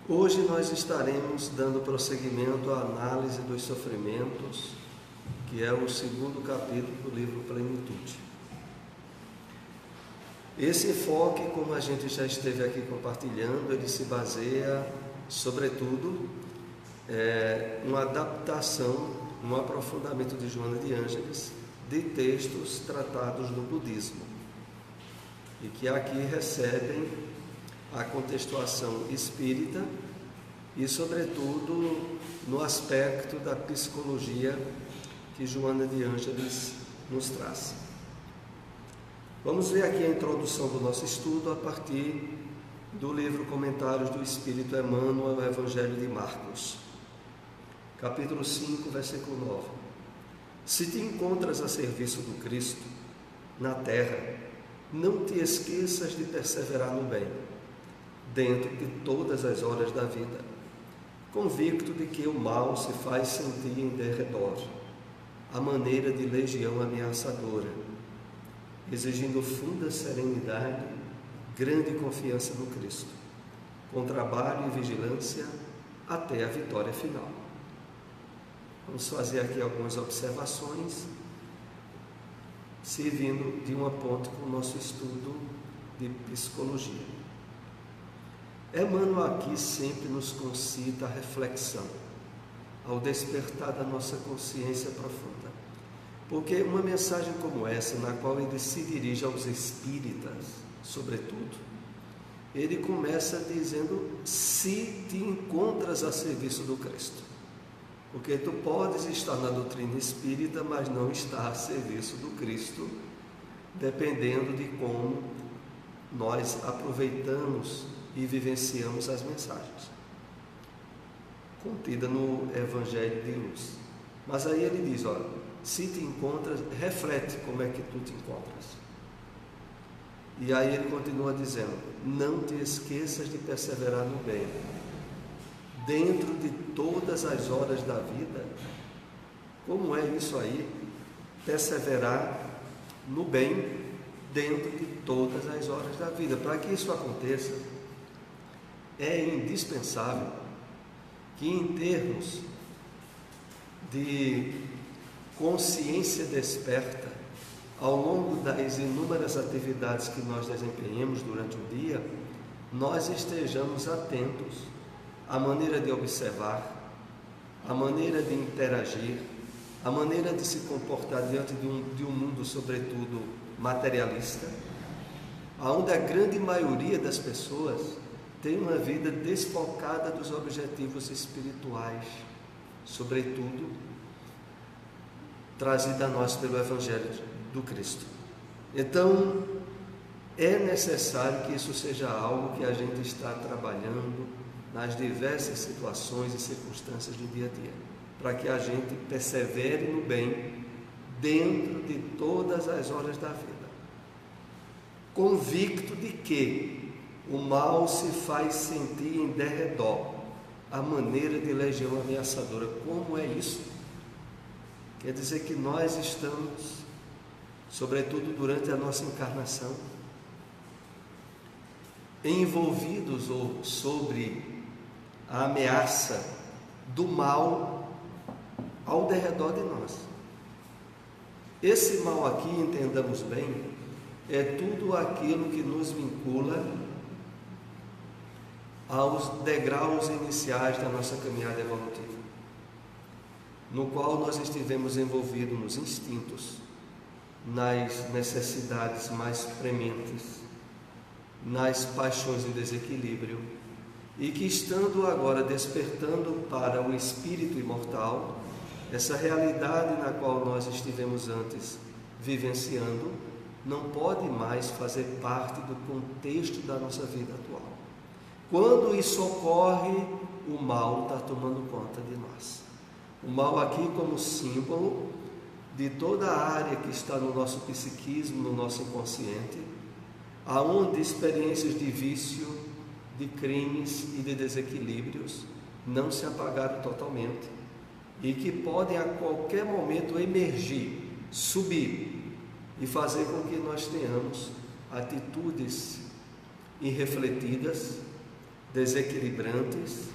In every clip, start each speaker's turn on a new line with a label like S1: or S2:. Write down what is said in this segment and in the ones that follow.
S1: Hoje nós estaremos dando prosseguimento à análise dos sofrimentos, que é o segundo capítulo do livro Plenitude. Esse enfoque, como a gente já esteve aqui compartilhando, ele se baseia, sobretudo, uma adaptação, um aprofundamento de Joana de Ângeles, de textos tratados no budismo, e que aqui recebem a contextuação espírita e, sobretudo, no aspecto da psicologia que Joana de Ângeles nos traz. Vamos ver aqui a introdução do nosso estudo a partir do livro Comentários do Espírito Emmanuel, o Evangelho de Marcos, capítulo 5, versículo 9. Se te encontras a serviço do Cristo na terra, não te esqueças de perseverar no bem, dentro de todas as horas da vida, convicto de que o mal se faz sentir em derredor, à maneira de legião ameaçadora, exigindo funda serenidade, grande confiança no Cristo, com trabalho e vigilância até a vitória final. Vamos fazer aqui algumas observações, servindo de uma ponte com o nosso estudo de psicologia. Emmanuel aqui sempre nos concita a reflexão, ao despertar da nossa consciência profunda. Porque uma mensagem como essa, na qual ele se dirige aos espíritas, sobretudo, ele começa dizendo: se te encontras a serviço do Cristo. Porque tu podes estar na doutrina espírita, mas não estar a serviço do Cristo, dependendo de como nós aproveitamos e vivenciamos as mensagens contidas no Evangelho de Luz. Mas aí ele diz, olha, se te encontras, reflete como é que tu te encontras. E aí ele continua dizendo, não te esqueças de perseverar no bem, dentro de todas as horas da vida. Como é isso aí? Perseverar no bem, dentro de todas as horas da vida. Para que isso aconteça, é indispensável que, em termos de consciência desperta, ao longo das inúmeras atividades que nós desempenhemos durante o dia, nós estejamos atentos à maneira de observar, à maneira de interagir, à maneira de se comportar diante de um mundo, sobretudo, materialista, onde a grande maioria das pessoas tem uma vida desfocada dos objetivos espirituais, sobretudo trazida a nós pelo Evangelho do Cristo. Então, é necessário que isso seja algo que a gente está trabalhando nas diversas situações e circunstâncias do dia a dia, para que a gente persevere no bem dentro de todas as horas da vida, convicto de que o mal se faz sentir em derredor, à maneira de legião ameaçadora. Como é isso? Quer dizer que nós estamos, sobretudo durante a nossa encarnação, envolvidos ou sobre a ameaça do mal ao derredor de nós. Esse mal aqui, entendamos bem, é tudo aquilo que nos vincula aos degraus iniciais da nossa caminhada evolutiva, no qual nós estivemos envolvidos nos instintos, nas necessidades mais prementes, nas paixões em desequilíbrio, e que, estando agora despertando para o espírito imortal, essa realidade na qual nós estivemos antes vivenciando, não pode mais fazer parte do contexto da nossa vida atual. Quando isso ocorre, o mal está tomando conta de nós. O mal aqui como símbolo de toda a área que está no nosso psiquismo, no nosso inconsciente, aonde experiências de vício, de crimes e de desequilíbrios não se apagaram totalmente e que podem a qualquer momento emergir, subir e fazer com que nós tenhamos atitudes irrefletidas, desequilibrantes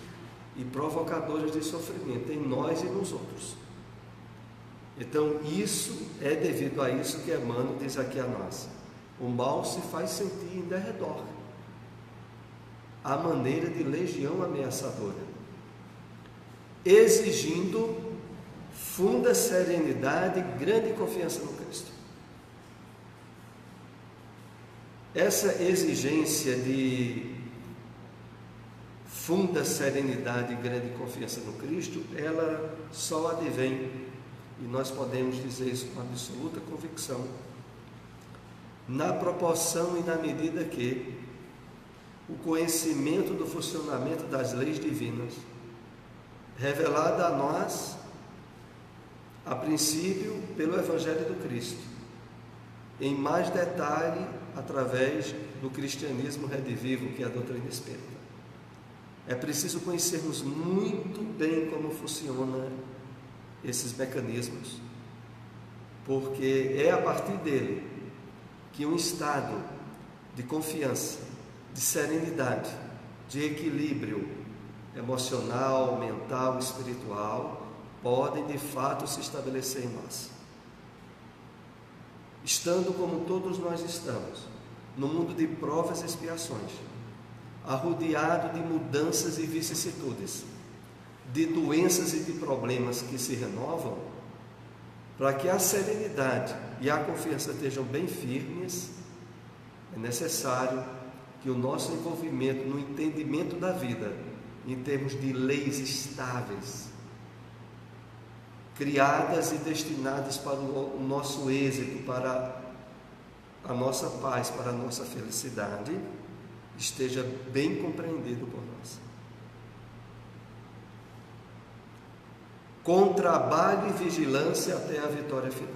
S1: e provocadoras de sofrimento em nós e nos outros. Então, isso é devido a isso que Emmanuel diz aqui a nós: o mal se faz sentir em derredor, à maneira de legião ameaçadora, exigindo funda serenidade e grande confiança no Cristo. Essa exigência de funda serenidade e grande confiança no Cristo, ela só advém, e nós podemos dizer isso com absoluta convicção, na proporção e na medida que o conhecimento do funcionamento das leis divinas, revelada a nós, a princípio pelo Evangelho do Cristo, em mais detalhe através do cristianismo redivivo, que é a doutrina espírita. É preciso conhecermos muito bem como funcionam esses mecanismos, porque é a partir dele que um estado de confiança, de serenidade, de equilíbrio emocional, mental, espiritual, podem de fato se estabelecer em nós. Estando como todos nós estamos, no mundo de provas e expiações, arrodeado de mudanças e vicissitudes, de doenças e de problemas que se renovam, para que a serenidade e a confiança estejam bem firmes, é necessário que o nosso envolvimento no entendimento da vida, em termos de leis estáveis, criadas e destinadas para o nosso êxito, para a nossa paz, para a nossa felicidade, esteja bem compreendido por nós. Com trabalho e vigilância até a vitória final.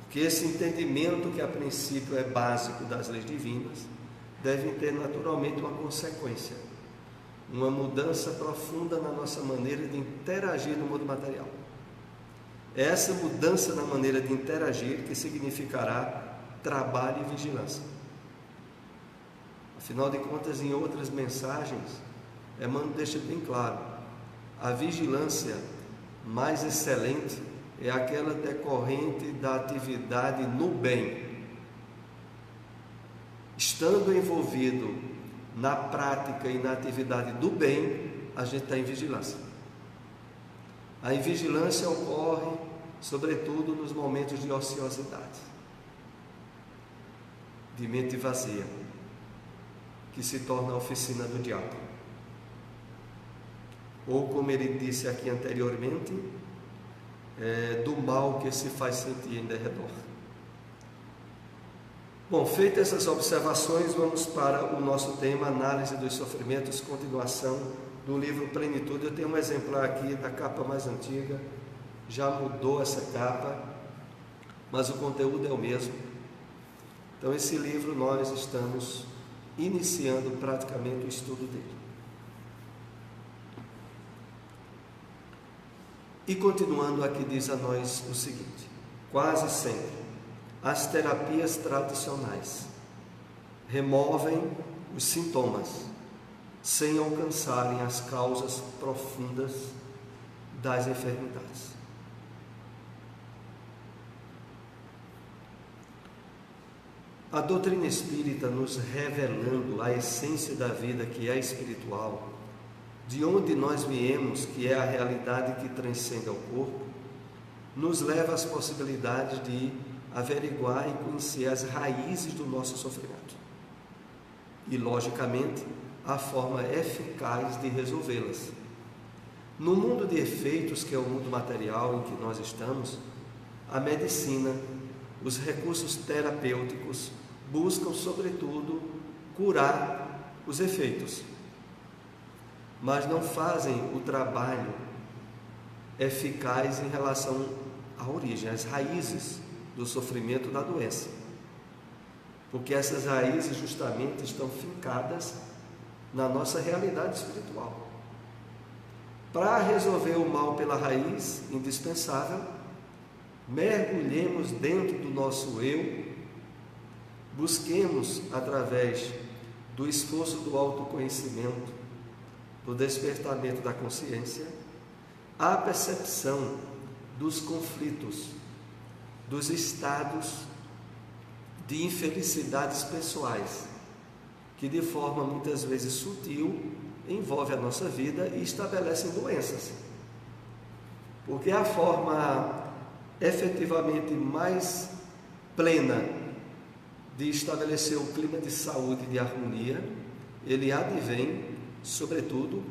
S1: Porque esse entendimento, que a princípio é básico das leis divinas, deve ter naturalmente uma consequência, uma mudança profunda na nossa maneira de interagir no mundo material. É essa mudança na maneira de interagir que significará trabalho e vigilância. Afinal de contas, em outras mensagens, Emmanuel deixa bem claro: a vigilância mais excelente é aquela decorrente da atividade no bem. Estando envolvido na prática e na atividade do bem, a gente está em vigilância. A invigilância ocorre, sobretudo, nos momentos de ociosidade, de mente vazia, que se torna a oficina do diabo. Ou, como ele disse aqui anteriormente, do mal que se faz sentir em derredor. Bom, feitas essas observações, vamos para o nosso tema, análise dos sofrimentos, continuação do livro Plenitude. Eu tenho um exemplar aqui da capa mais antiga, já mudou essa capa, mas o conteúdo é o mesmo. Então, esse livro nós estamos iniciando praticamente o estudo dele. E continuando, aqui diz a nós o seguinte: quase sempre as terapias tradicionais removem os sintomas sem alcançarem as causas profundas das enfermidades. A doutrina espírita, nos revelando a essência da vida, que é espiritual, de onde nós viemos, que é a realidade que transcende ao corpo, nos leva às possibilidades de averiguar e conhecer as raízes do nosso sofrimento e, logicamente, a forma eficaz de resolvê-las. No mundo de efeitos, que é o mundo material em que nós estamos, a medicina, os recursos terapêuticos buscam, sobretudo, curar os efeitos, mas não fazem o trabalho eficaz em relação à origem, às raízes do sofrimento da doença, porque essas raízes justamente estão fincadas na nossa realidade espiritual. Para resolver o mal pela raiz, indispensável, mergulhemos dentro do nosso eu, busquemos através do esforço do autoconhecimento, do despertamento da consciência, à percepção dos conflitos, dos estados de infelicidades pessoais, que de forma muitas vezes sutil envolve a nossa vida e estabelecem doenças. Porque a forma efetivamente mais plena de estabelecer um clima de saúde e de harmonia, ele advém, sobretudo,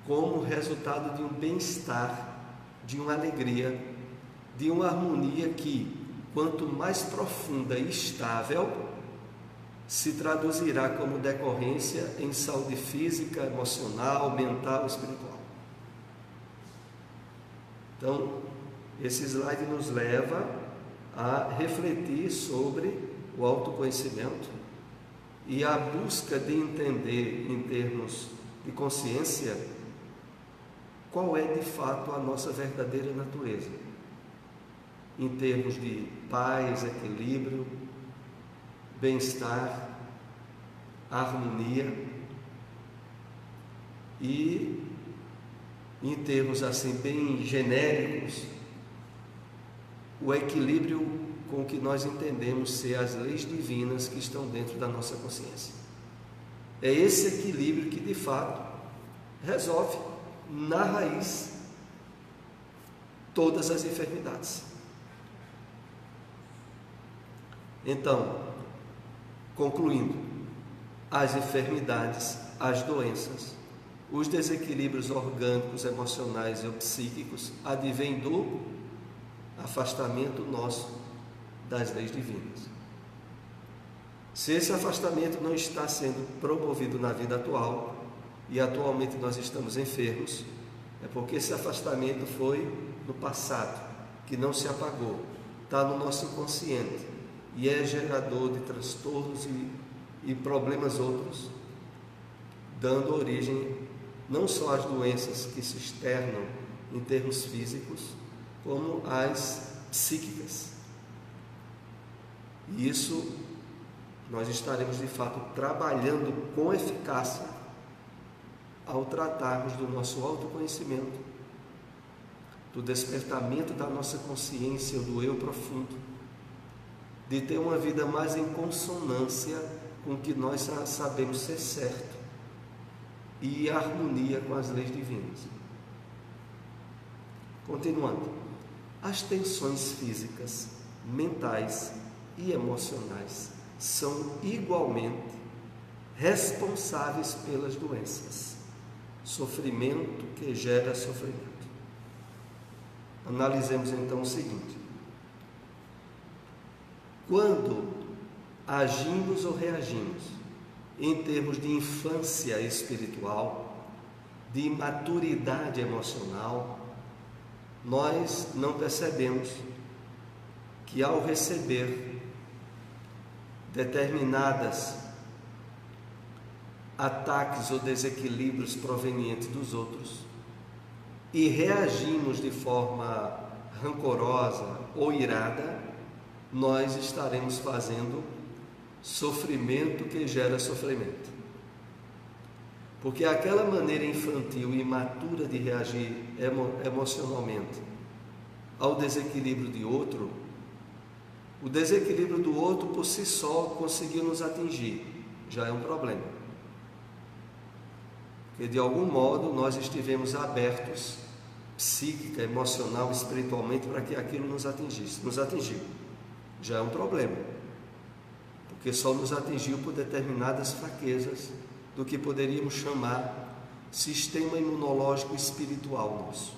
S1: como resultado de um bem-estar, de uma alegria, de uma harmonia que, quanto mais profunda e estável, se traduzirá como decorrência em saúde física, emocional, mental, espiritual. Então, esse slide nos leva a refletir sobre o autoconhecimento e a busca de entender, em termos de consciência, qual é de fato a nossa verdadeira natureza, em termos de paz, equilíbrio, bem-estar, harmonia e, em termos assim bem genéricos, o equilíbrio com o que nós entendemos ser as leis divinas que estão dentro da nossa consciência. É esse equilíbrio que de fato resolve na raiz todas as enfermidades. Então, concluindo, as enfermidades, as doenças, os desequilíbrios orgânicos, emocionais e psíquicos advêm do afastamento nosso das leis divinas. Se esse afastamento não está sendo promovido na vida atual, e atualmente nós estamos enfermos, é porque esse afastamento foi no passado, que não se apagou, está no nosso inconsciente, e é gerador de transtornos e problemas outros, dando origem não só às doenças que se externam em termos físicos, como às psíquicas. E isso nós estaremos de fato trabalhando com eficácia ao tratarmos do nosso autoconhecimento, do despertamento da nossa consciência, do eu profundo, de ter uma vida mais em consonância com o que nós sabemos ser certo e harmonia com as leis divinas. Continuando, as tensões físicas, mentais e emocionais são igualmente responsáveis pelas doenças, sofrimento que gera sofrimento. Analisemos então o seguinte: quando agimos ou reagimos em termos de infância espiritual, de imaturidade emocional, nós não percebemos que ao receber determinadas ataques ou desequilíbrios provenientes dos outros e reagimos de forma rancorosa ou irada, nós estaremos fazendo sofrimento que gera sofrimento. Porque aquela maneira infantil e imatura de reagir emocionalmente ao desequilíbrio de outro, o desequilíbrio do outro por si só conseguiu nos atingir, já é um problema. Porque de algum modo nós estivemos abertos, psíquica, emocional, espiritualmente, para que aquilo nos atingisse. Nos atingiu, já é um problema. Porque só nos atingiu por determinadas fraquezas do que poderíamos chamar sistema imunológico espiritual nosso.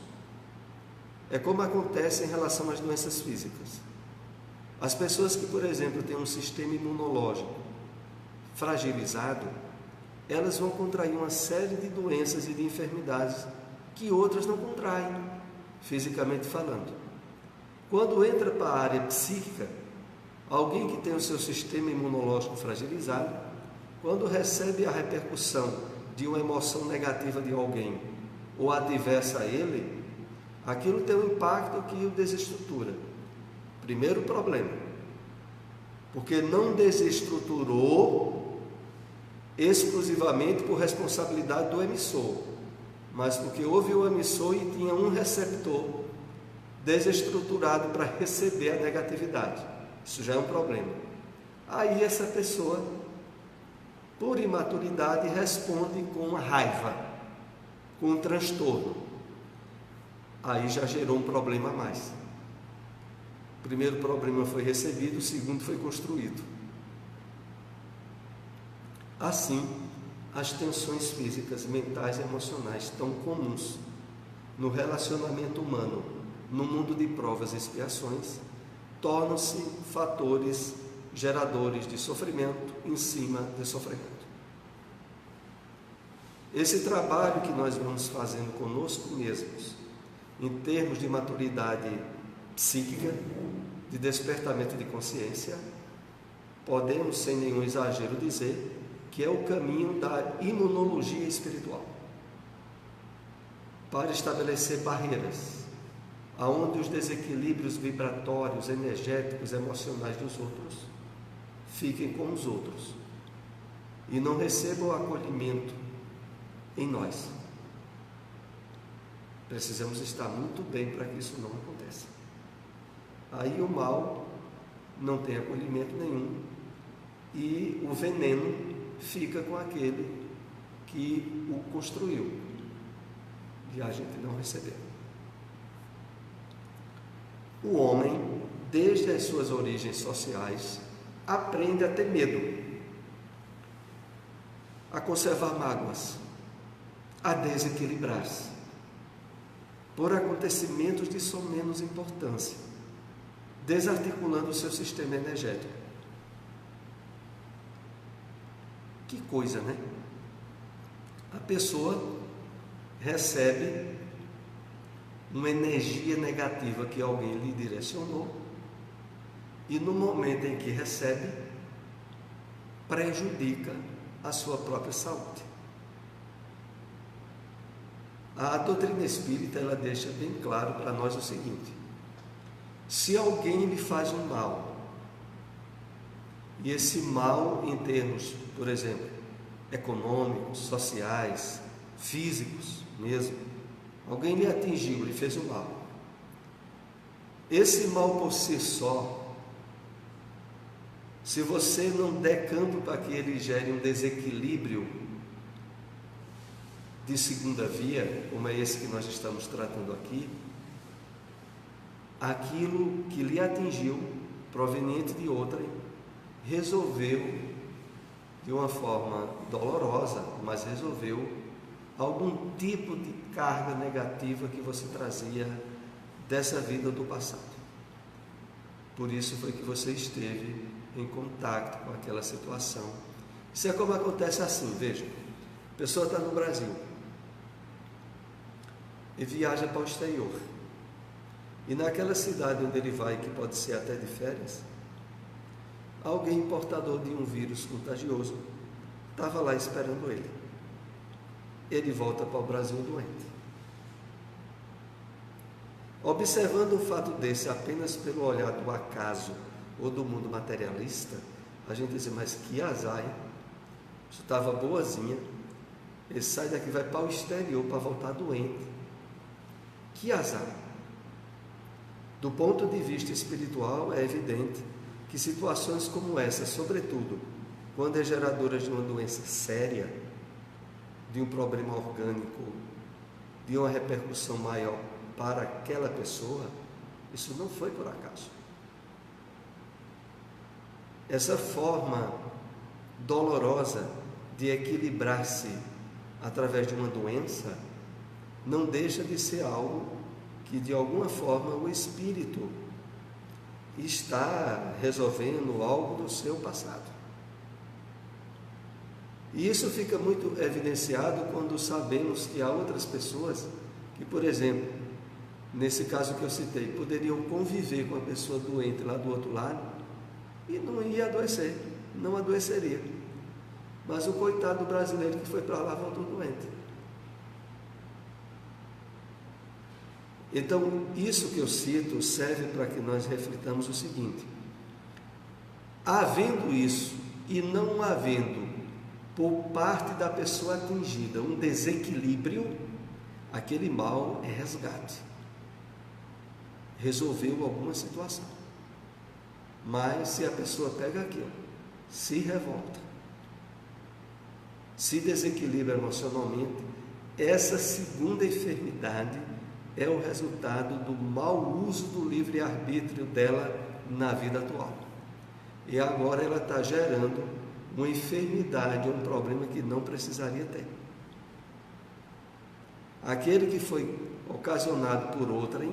S1: É como acontece em relação às doenças físicas. As pessoas que, por exemplo, têm um sistema imunológico fragilizado, elas vão contrair uma série de doenças e de enfermidades que outras não contraem, fisicamente falando. Quando entra para a área psíquica, alguém que tem o seu sistema imunológico fragilizado, quando recebe a repercussão de uma emoção negativa de alguém ou adversa a ele, aquilo tem um impacto que o desestrutura. Primeiro problema, porque não desestruturou exclusivamente por responsabilidade do emissor, mas porque houve o emissor e tinha um receptor desestruturado para receber a negatividade. Isso já é um problema. Aí essa pessoa, por imaturidade, responde com uma raiva, com um transtorno. Aí já gerou um problema a mais. O primeiro problema foi recebido, o segundo foi construído. Assim, as tensões físicas, mentais e emocionais tão comuns no relacionamento humano, no mundo de provas e expiações, tornam-se fatores geradores de sofrimento em cima de sofrimento. Esse trabalho que nós vamos fazendo conosco mesmos, em termos de maturidade psíquica, de despertamento de consciência, podemos, sem nenhum exagero, dizer que é o caminho da imunologia espiritual, para estabelecer barreiras, aonde os desequilíbrios vibratórios, energéticos, emocionais dos outros fiquem com os outros e não recebam acolhimento em nós. Precisamos estar muito bem para que isso não aconteça. Aí o mal não tem acolhimento nenhum e o veneno fica com aquele que o construiu e a gente não recebeu. O homem, desde as suas origens sociais, aprende a ter medo, a conservar mágoas, a desequilibrar-se por acontecimentos de som menos importância, desarticulando o seu sistema energético. Que coisa, né? A pessoa recebe uma energia negativa que alguém lhe direcionou e no momento em que recebe, prejudica a sua própria saúde. A doutrina espírita, ela deixa bem claro para nós o seguinte: se alguém lhe faz um mal, e esse mal em termos, por exemplo, econômicos, sociais, físicos mesmo, alguém lhe atingiu, lhe fez um mal. Esse mal por si só, se você não der campo para que ele gere um desequilíbrio de segunda via, como é esse que nós estamos tratando aqui, aquilo que lhe atingiu, proveniente de outrem, resolveu de uma forma dolorosa, mas resolveu algum tipo de carga negativa que você trazia dessa vida do passado. Por isso foi que você esteve em contato com aquela situação. Isso é como acontece assim, veja, a pessoa está no Brasil e viaja para o exterior, e naquela cidade onde ele vai, que pode ser até de férias, alguém portador de um vírus contagioso estava lá esperando ele. Ele volta para o Brasil doente. Observando um fato desse apenas pelo olhar do acaso ou do mundo materialista, a gente diz, mas que azar, hein? Isso estava boazinha, ele sai daqui, vai para o exterior para voltar doente. Que azar! Do ponto de vista espiritual, é evidente que situações como essa, sobretudo quando é geradoras de uma doença séria, de um problema orgânico, de uma repercussão maior para aquela pessoa, isso não foi por acaso. Essa forma dolorosa de equilibrar-se através de uma doença não deixa de ser algo que de alguma forma o espírito está resolvendo algo do seu passado. E isso fica muito evidenciado quando sabemos que há outras pessoas que, por exemplo, nesse caso que eu citei, poderiam conviver com a pessoa doente lá do outro lado e não ia adoecer, não adoeceria. Mas o coitado do brasileiro que foi para lá voltou doente. Então, isso que eu cito serve para que nós reflitamos o seguinte: havendo isso e não havendo por parte da pessoa atingida, um desequilíbrio, aquele mal é resgate. Resolveu alguma situação. Mas se a pessoa pega aquilo, se revolta, se desequilibra emocionalmente, essa segunda enfermidade é o resultado do mau uso do livre-arbítrio dela na vida atual. E agora ela está gerando uma enfermidade, um problema que não precisaria ter. Aquele que foi ocasionado por outrem,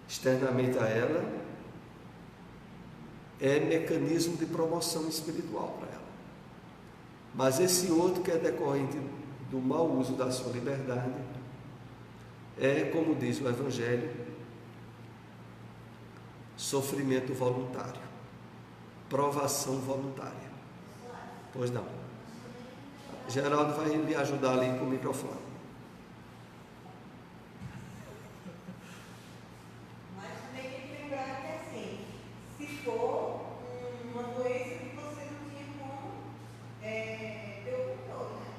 S1: externamente a ela, é mecanismo de promoção espiritual para ela. Mas esse outro que é decorrente do mau uso da sua liberdade, é, como diz o Evangelho, sofrimento voluntário, provação voluntária. Pois não. Geraldo vai lhe ajudar ali com o microfone.
S2: Mas também tem que lembrar que assim, se for uma doença que você não tinha como ter o controle, né?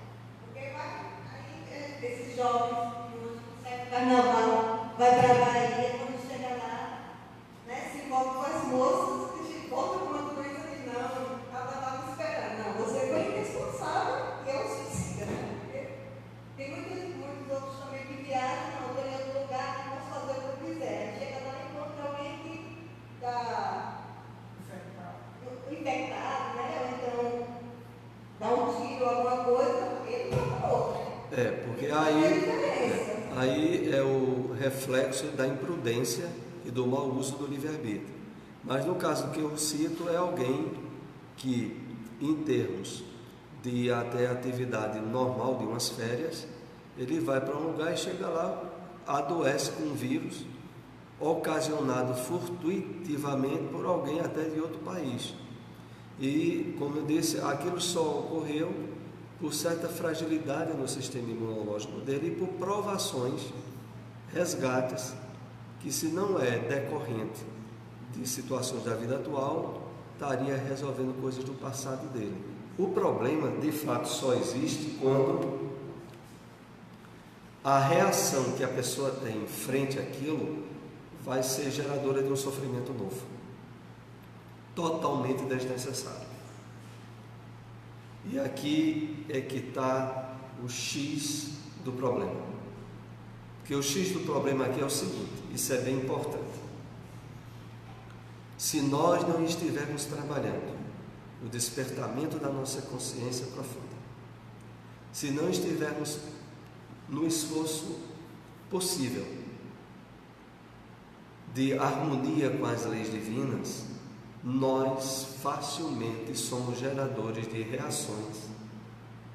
S2: Porque vai, aí esses jovens que não conseguem carnaval, vai para a Bahia, quando chega lá, né, se envolve com as moças, que volta com uma doença que não, ela estava esperando. Não, você foi irresponsável e é um suicida, né? Porque tem muitos outros também que viajam, não, estou em outro lugar, não posso fazer o que eu quiser. Chega lá e encontra alguém que está infectado, né? Ou então dá um tiro, alguma coisa, ele mata outro.
S1: Porque
S2: aí
S1: aí é o reflexo da imprudência e do mau uso do livre-arbítrio. Mas no caso que eu cito, é alguém que, em termos de até atividade normal de umas férias, ele vai para um lugar e chega lá, adoece com um vírus ocasionado fortuitivamente por alguém até de outro país. E, como eu disse, aquilo só ocorreu por certa fragilidade no sistema imunológico dele e por provações, resgates, que se não é decorrente de situações da vida atual, estaria resolvendo coisas do passado dele. O problema, de fato, só existe quando a reação que a pessoa tem frente àquilo vai ser geradora de um sofrimento novo, totalmente desnecessário. E aqui é que está o X do problema. Porque o X do problema aqui é o seguinte, isso é bem importante. Se nós não estivermos trabalhando o despertamento da nossa consciência profunda, se não estivermos no esforço possível de harmonia com as leis divinas, nós facilmente somos geradores de reações,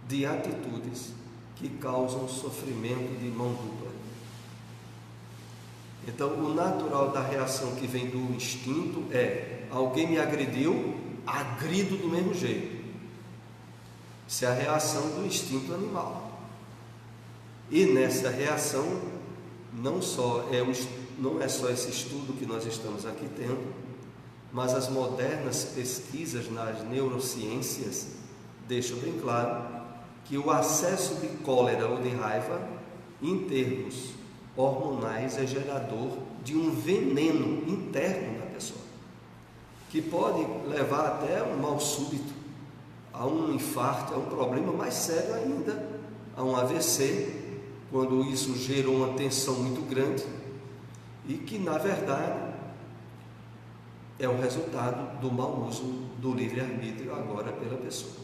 S1: de atitudes que causam sofrimento de mão dupla. Então, o natural da reação que vem do instinto é: alguém me agrediu, agrido do mesmo jeito. Isso é a reação do instinto animal. E nessa reação, não é só esse estudo que nós estamos aqui tendo, mas as modernas pesquisas nas neurociências deixam bem claro que o acesso de cólera ou de raiva, em termos hormonais, é gerador de um veneno interno da pessoa, que pode levar até um mal súbito, a um infarto, a um problema mais sério ainda, a um AVC, quando isso gerou uma tensão muito grande, e que na verdade é o resultado do mau uso do livre-arbítrio agora pela pessoa.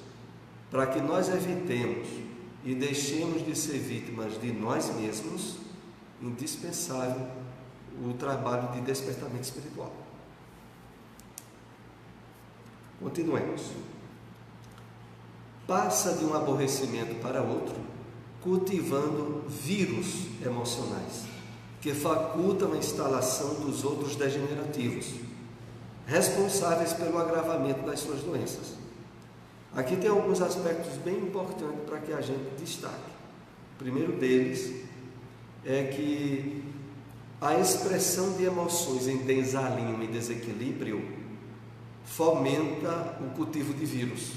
S1: Para que nós evitemos e deixemos de ser vítimas de nós mesmos, indispensável o trabalho de despertamento espiritual. Continuemos. Passa de um aborrecimento para outro, cultivando vírus emocionais, que facultam a instalação dos outros degenerativos, responsáveis pelo agravamento das suas doenças. Aqui tem alguns aspectos bem importantes para que a gente destaque. O primeiro deles é que a expressão de emoções em desalinho e desequilíbrio fomenta o cultivo de vírus.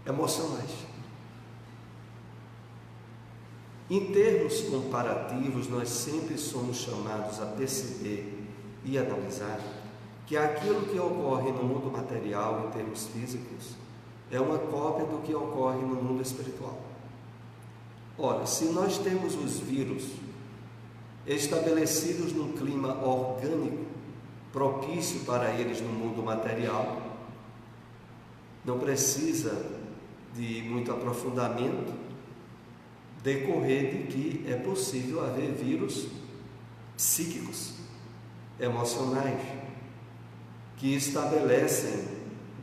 S1: emocionais. Em termos comparativos, nós sempre somos chamados a perceber e analisar que aquilo que ocorre no mundo material, em termos físicos, é uma cópia do que ocorre no mundo espiritual. Ora, se nós temos os vírus estabelecidos num clima orgânico, propício para eles no mundo material, não precisa de muito aprofundamento decorrer de que é possível haver vírus psíquicos, emocionais, que estabelecem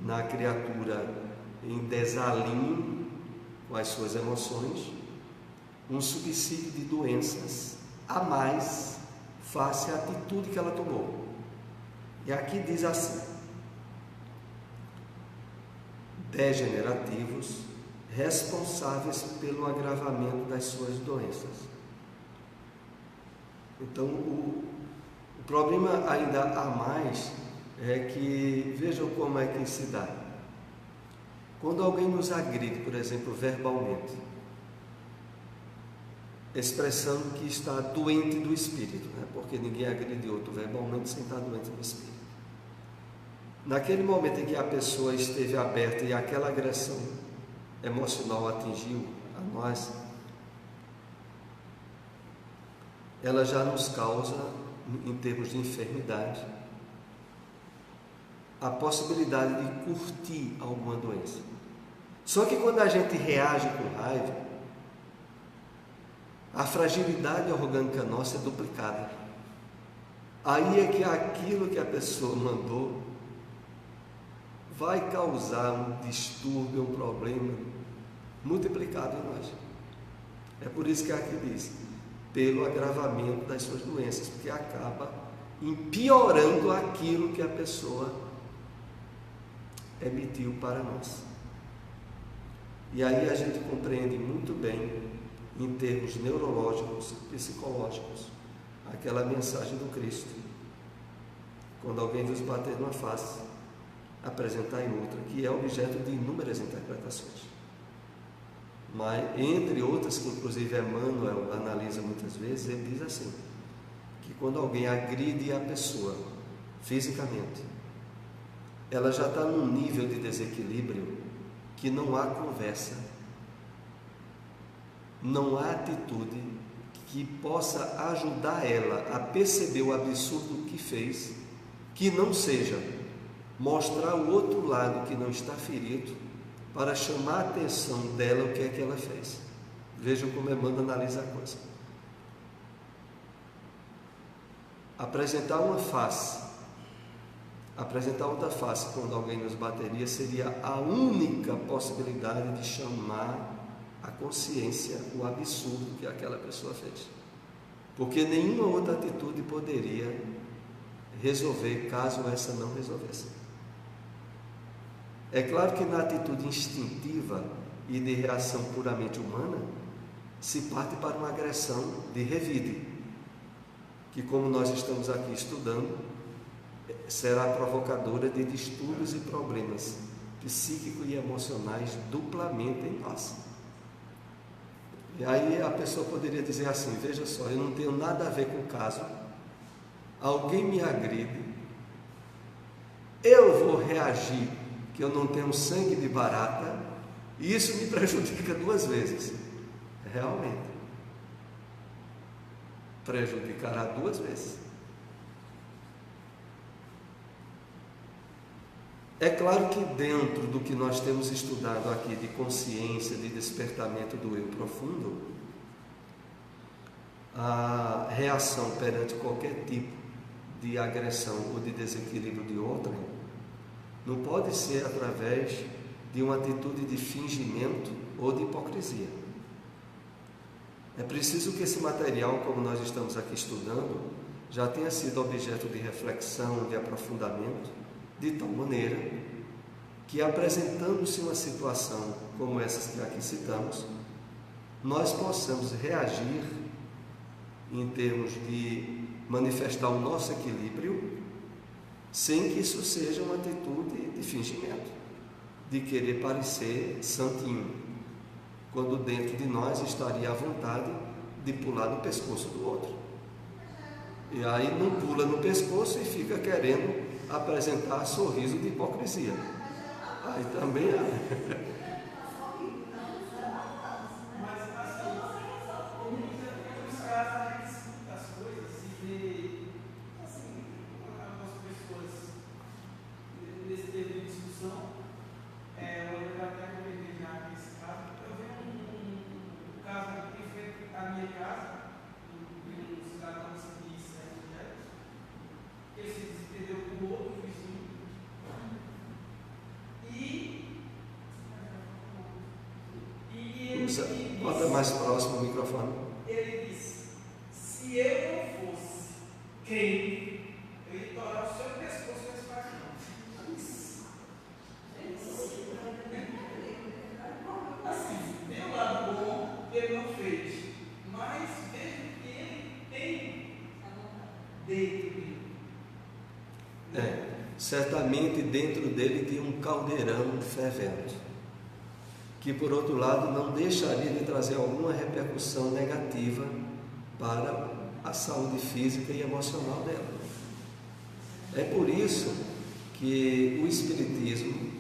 S1: na criatura em desalinho com as suas emoções um subsídio de doenças a mais face à atitude que ela tomou. E aqui diz assim: degenerativos, responsáveis pelo agravamento das suas doenças. Então, o problema ainda a mais é que, vejam como é que se dá. Quando alguém nos agride, por exemplo, verbalmente, expressando que está doente do espírito, né? Porque ninguém agride outro verbalmente sem estar doente do espírito. Naquele momento em que a pessoa esteve aberta e aquela agressão emocional atingiu a nós, ela já nos causa, em termos de enfermidade, a possibilidade de curtir alguma doença. Só que quando a gente reage com raiva, a fragilidade orgânica nossa é duplicada. Aí é que aquilo que a pessoa mandou vai causar um distúrbio, um problema multiplicado em nós. É por isso que aqui diz, pelo agravamento das suas doenças, porque acaba piorando aquilo que a pessoa emitiu para nós. E aí a gente compreende muito bem, em termos neurológicos, psicológicos, aquela mensagem do Cristo. Quando alguém nos bater numa face, apresentar em outra, que é objeto de inúmeras interpretações. Mas, entre outras, que inclusive Emmanuel analisa muitas vezes, ele diz assim, que quando alguém agride a pessoa fisicamente, ela já está num nível de desequilíbrio que não há conversa, não há atitude que possa ajudar ela a perceber o absurdo que fez, que não seja mostrar o outro lado que não está ferido, para chamar a atenção dela o que é que ela fez. Vejam como Emmanuel analisa a coisa. Apresentar uma face, apresentar outra face quando alguém nos bateria seria a única possibilidade de chamar a consciência o absurdo que aquela pessoa fez, porque nenhuma outra atitude poderia resolver caso essa não resolvesse. É claro que na atitude instintiva e de reação puramente humana se parte para uma agressão de revide, que, como nós estamos aqui estudando, será provocadora de distúrbios e problemas psíquicos e emocionais duplamente em nós. E aí a pessoa poderia dizer assim: veja só, eu não tenho nada a ver com o caso, alguém me agride, eu vou reagir que eu não tenho sangue de barata, e isso me prejudica duas vezes. Realmente prejudicará duas vezes. É claro que dentro do que nós temos estudado aqui de consciência, de despertamento do eu profundo, a reação perante qualquer tipo de agressão ou de desequilíbrio de outrem não pode ser através de uma atitude de fingimento ou de hipocrisia. É preciso que esse material, como nós estamos aqui estudando, já tenha sido objeto de reflexão, de aprofundamento, de tal maneira que, apresentando-se uma situação como essas que aqui citamos, nós possamos reagir em termos de manifestar o nosso equilíbrio, sem que isso seja uma atitude de fingimento, de querer parecer santinho, quando dentro de nós estaria a vontade de pular no pescoço do outro. E aí não pula no pescoço e fica querendo apresentar sorriso de hipocrisia. Aí também há. Bota mais próximo o microfone.
S3: Ele disse: se eu não fosse crente, eu ia torar o seu pescoço com esse faz não. Assim, tem um lado bom que ele não fez, mas veja que ele tem dentro dele.
S1: Certamente dentro dele tem um caldeirão fervente, que por outro lado não deixaria de trazer alguma repercussão negativa para a saúde física e emocional dela. É por isso que o Espiritismo,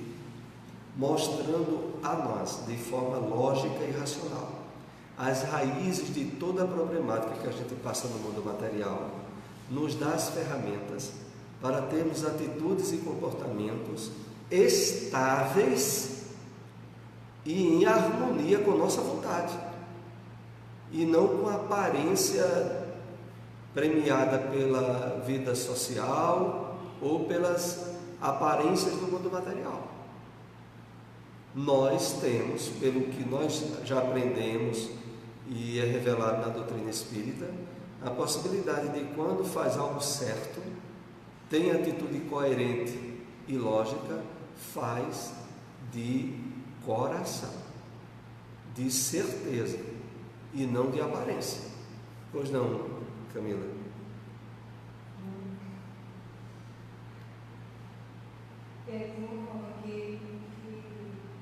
S1: mostrando a nós de forma lógica e racional as raízes de toda a problemática que a gente passa no mundo material, nos dá as ferramentas para termos atitudes e comportamentos estáveis e em harmonia com nossa vontade, e não com a aparência premiada pela vida social ou pelas aparências do mundo material. Nós temos, pelo que nós já aprendemos e é revelado na doutrina espírita, a possibilidade de, quando faz algo certo, tem atitude coerente e lógica, faz de coração, de certeza e não de aparência. Pois não, Camila?
S2: De uma forma que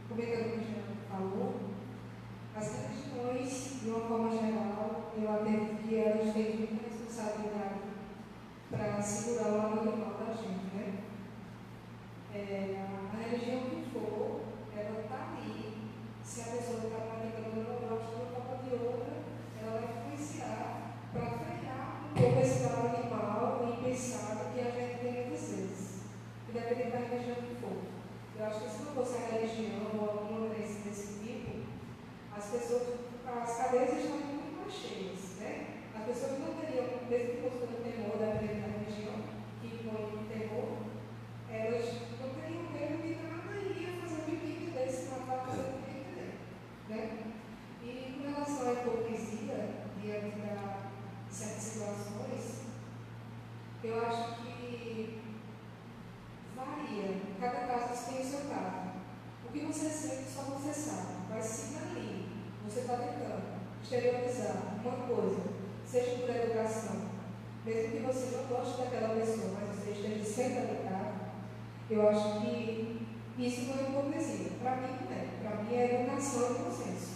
S2: comentando o que o Jean falou, as religiões, de uma forma geral, eu acredito que elas têm muita responsabilidade para segurar o lado animal da gente, né? A religião que for, ela está ali. Se a pessoa está praticando uma gosta de uma forma de outra, ela vai influenciar para frear um pouco esse lado animal e impensado que a gente tem muitas vezes. Independente da religião que for. Eu acho que se não fosse a religião ou alguma crença desse tipo, as pessoas, as cadeias estão muito mais cheias, né? As pessoas não teriam, mesmo que fosse o temor da religião, que impõe o temor, elas não teriam medo de nada e iam fazer um pedido desse para fazer o que entender, né? E com relação à hipocrisia, diante de certas situações, eu acho que varia, cada caso tem o seu caso. O que você sente, só você sabe, mas se ali você está tentando exteriorizar uma coisa, seja por educação, mesmo que você não goste daquela pessoa, mas você esteja sendo educado, eu acho que isso não é hipocrisia. Para mim não é. Para mim é educação e consenso.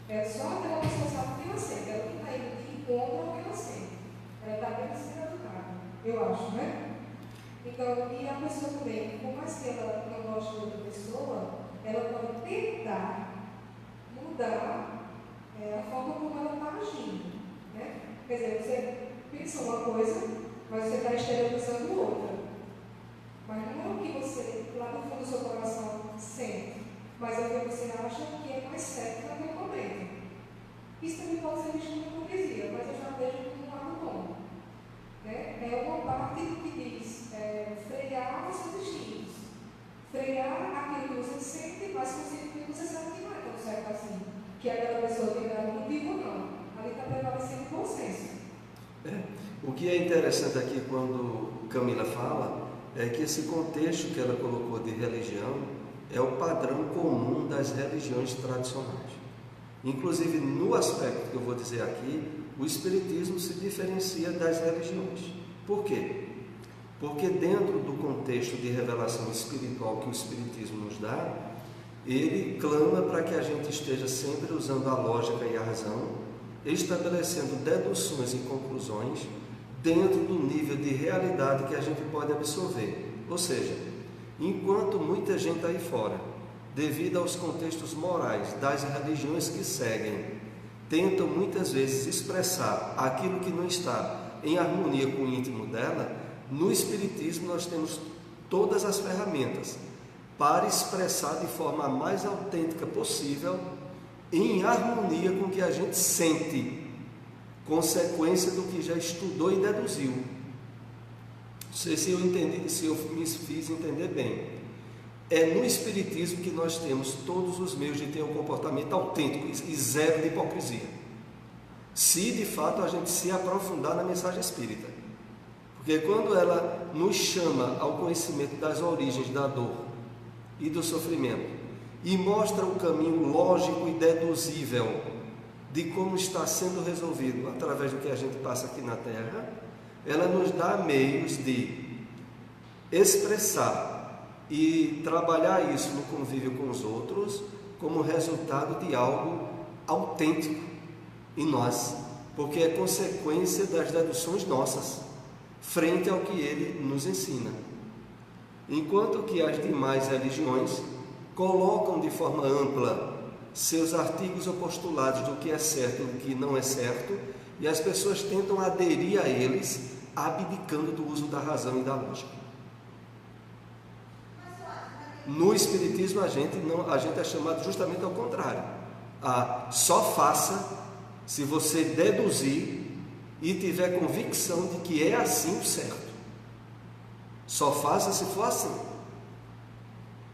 S2: É só aquela pessoa sabe o que ela sente, ela não está indo de encontro ao que ela sente. Ela está apenas sendo educada, eu acho, né? Então, e a pessoa também, por mais que ela não goste de outra pessoa, ela pode tentar mudar a forma como ela está agindo, né? Quer dizer, você pensa uma coisa, mas você está exteriorizando outra. Mas não é o que você, lá no fundo do seu coração, sente, mas é o que você acha que é mais certo naquele momento. Isso também pode ser visto como hipocrisia, mas eu já vejo como um lado bom. É uma parte que diz frear os seus instintos, frear aquilo que você sente, mas que você sabe que não é tão certo assim, que aquela pessoa tem dado motivo ou não. Ali está prevalecendo o consenso.
S1: O que é interessante aqui quando Camila fala é que esse contexto que ela colocou de religião é o padrão comum das religiões tradicionais. Inclusive, no aspecto que eu vou dizer aqui, o Espiritismo se diferencia das religiões. Por quê? Porque dentro do contexto de revelação espiritual que o Espiritismo nos dá, ele clama para que a gente esteja sempre usando a lógica e a razão, estabelecendo deduções e conclusões dentro do nível de realidade que a gente pode absorver. Ou seja, enquanto muita gente aí fora, devido aos contextos morais das religiões que seguem, tentam muitas vezes expressar aquilo que não está em harmonia com o íntimo dela, no Espiritismo nós temos todas as ferramentas para expressar de forma a mais autêntica possível, em harmonia com o que a gente sente, consequência do que já estudou e deduziu. Não sei se eu entendi, se eu me fiz entender bem. É no Espiritismo que nós temos todos os meios de ter um comportamento autêntico e zero de hipocrisia. Se de fato a gente se aprofundar na mensagem espírita. Porque quando ela nos chama ao conhecimento das origens da dor e do sofrimento e mostra o caminho lógico e deduzível de como está sendo resolvido através do que a gente passa aqui na Terra, ela nos dá meios de expressar e trabalhar isso no convívio com os outros como resultado de algo autêntico em nós, porque é consequência das deduções nossas frente ao que ele nos ensina. Enquanto que as demais religiões colocam de forma ampla seus artigos ou postulados do que é certo e do que não é certo, e as pessoas tentam aderir a eles, abdicando do uso da razão e da lógica. No Espiritismo a gente é chamado justamente ao contrário. Só faça se você deduzir e tiver convicção de que é assim o certo. Só faça se for assim.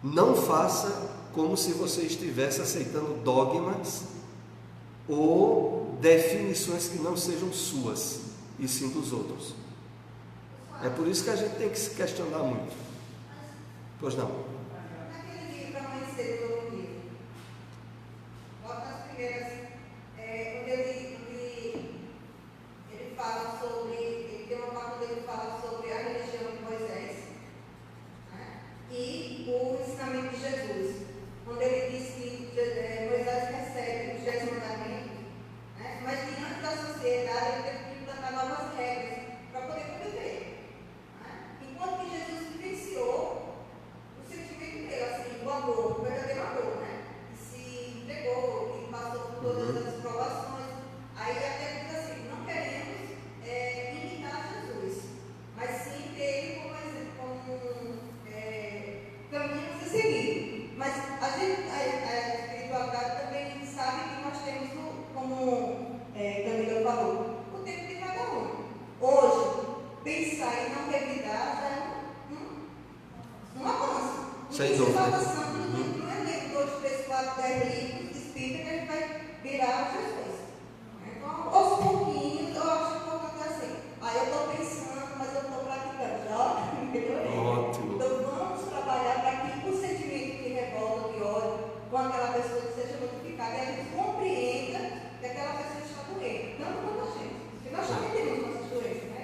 S1: Não faça como se você estivesse aceitando dogmas ou definições que não sejam suas, e sim dos outros. É por isso que a gente tem que se questionar muito. Pois não?
S2: Naquele livro Amanhecer do Novo Livro, logo nas primeiras, onde ele fala sobre, ele tem uma parte onde ele fala sobre a religião de Moisés, né, e o ensinamento de Jesus, onde ele diz que Moisés recebe os 10 mandamentos, né, mas diante da sociedade ele teve que implantar novas regras para poder conviver. Enquanto que Jesus vivenciou o sentimento dele, assim, o amor, o verdadeiro amor, né? Que se entregou, que passou por todas as provações. Aí até diz assim, não queremos imitar Jesus, mas sim ter ele como caminho a seguir. Mas a espiritualidade também sabe que nós temos, como Camila falou, o tempo de cada um. Hoje, pensar em não revidar já é um avanço.
S1: Sem dúvida.
S2: Está avançando no elenco, 2, 3, 4, 10 livros espírita que a gente vai virar Jesus. Então, aos pouquinhos, eu acho importante assim. Aí eu estou pensando, mas eu estou praticando. Já melhorei.
S1: Ótimo.
S2: Então vamos trabalhar para que o sentimento de revolta, de ódio, com aquela pessoa que seja modificada, e a gente compreenda que aquela pessoa está doente. Tanto quanto a gente. Porque nós também temos nossas doenças, né?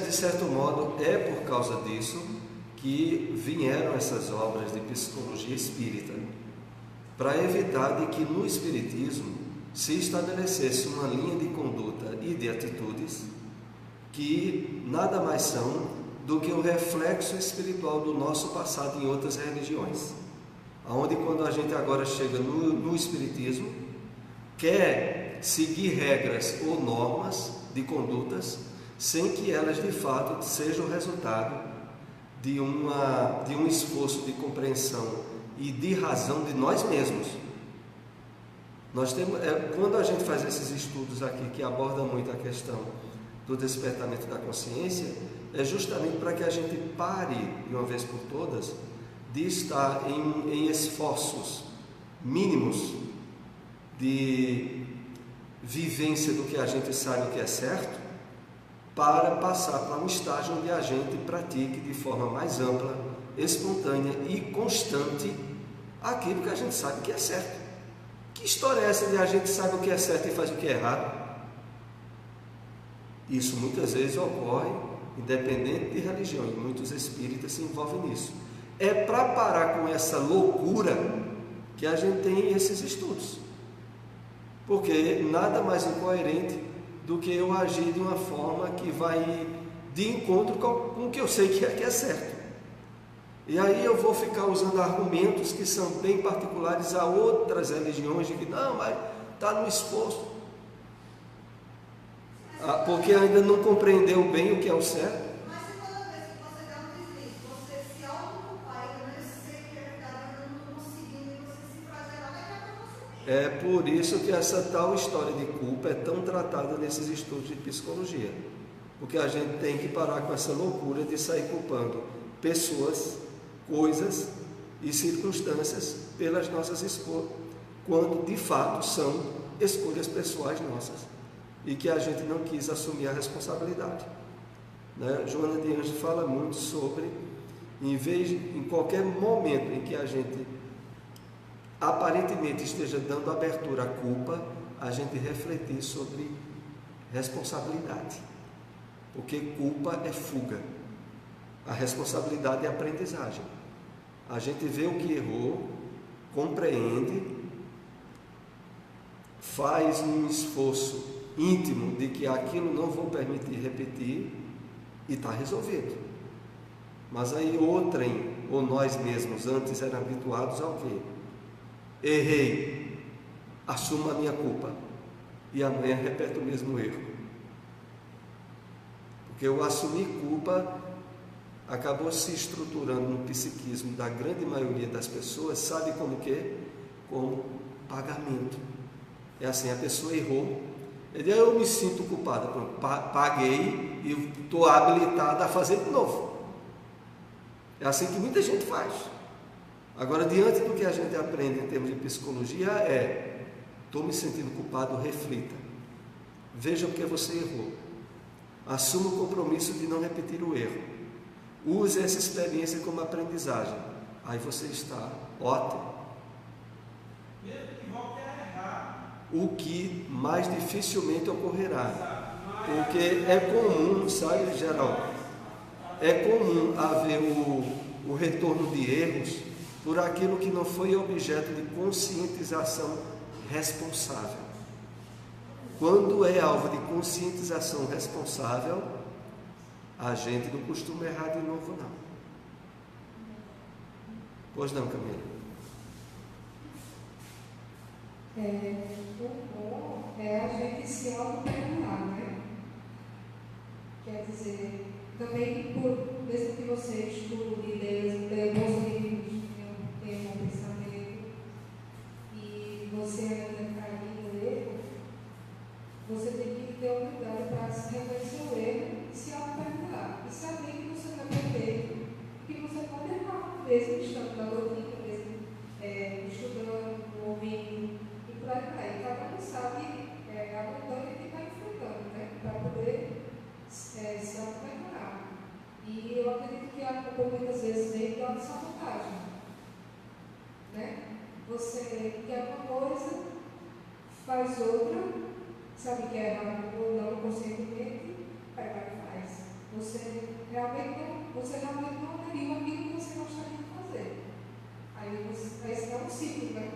S1: De certo modo, é por causa disso que vieram essas obras de psicologia espírita, para evitar de que no Espiritismo se estabelecesse uma linha de conduta e de atitudes que nada mais são do que o reflexo espiritual do nosso passado em outras religiões, onde quando a gente agora chega no Espiritismo, quer seguir regras ou normas de condutas sem que elas de fato sejam resultado de um esforço de compreensão e de razão de nós mesmos. Nós temos, quando a gente faz esses estudos aqui que abordam muito a questão do despertamento da consciência, é justamente para que a gente pare, de uma vez por todas, de estar em esforços mínimos de vivência do que a gente sabe o que é certo, para passar para um estágio onde a gente pratique de forma mais ampla, espontânea e constante aquilo que a gente sabe que é certo. Que história é essa de a gente sabe o que é certo e faz o que é errado? Isso muitas vezes ocorre independente de religião, e muitos espíritas se envolvem nisso. É para parar com essa loucura que a gente tem esses estudos, porque nada mais incoerente do que eu agir de uma forma que vai de encontro com o que eu sei que é certo. E aí eu vou ficar usando argumentos que são bem particulares a outras religiões, de que não, mas está no esforço, porque ainda não compreendeu bem o que é o certo.
S2: Mas se toda vez que você dá um deslize, você se autoculpar e não sei que é verdade, não conseguindo, e você se flagelar, vai acabar você.
S1: É por isso que essa tal história de culpa é tão tratada nesses estudos de psicologia, porque a gente tem que parar com essa loucura de sair culpando pessoas, coisas e circunstâncias pelas nossas escolhas, quando de fato são escolhas pessoais nossas e que a gente não quis assumir a responsabilidade, né? Joana de Ângeles fala muito sobre, em qualquer momento em que a gente aparentemente esteja dando abertura à culpa, a gente refletir sobre responsabilidade, porque culpa é fuga, a responsabilidade é aprendizagem. A gente vê o que errou, compreende, faz um esforço íntimo de que aquilo não vou permitir repetir e está resolvido. Mas aí outrem, ou nós mesmos, antes eram habituados ao quê? Errei, assumo a minha culpa e amanhã repeto o mesmo erro. Porque o assumir culpa acabou se estruturando no psiquismo da grande maioria das pessoas, sabe como que? Como pagamento. É assim, a pessoa errou, eu me sinto culpada, pronto, paguei e estou habilitada a fazer de novo. É assim que muita gente faz. Agora, diante do que a gente aprende em termos de psicologia, estou me sentindo culpado, reflita. Veja o que você errou. Assuma o compromisso de não repetir o erro. Use essa experiência como aprendizagem. Aí você está ótimo. O que mais dificilmente ocorrerá. Porque é comum, sabe, Geraldo? É comum haver o retorno de erros por aquilo que não foi objeto de conscientização responsável. Quando é alvo de conscientização responsável, a gente não costuma errar de novo, não. Pois não, Camila?
S4: O bom é a gente se auto-perdoar, né? Quer dizer, também, desde que você estude, lê bons livros, tem um bom pensamento, e você ainda cai no erro, você tem que ter humildade para reconhecer o erro e se auto-perdoar. E saber que você está perfeito, que você pode errar, mesmo estando na doutrina, mesmo estudando, ouvindo, e por aí vai. Cada um sabe a montanha que está enfrentando, né? Para poder se auto-perdoar. E eu acredito que a culpa muitas vezes vem de autossabotagem, né? Você quer uma coisa, faz outra, sabe que é errado ou não conscientemente, vai lá e faz. Você realmente não aderiu aquilo que você gostaria de fazer. Aí é um ciclo, né?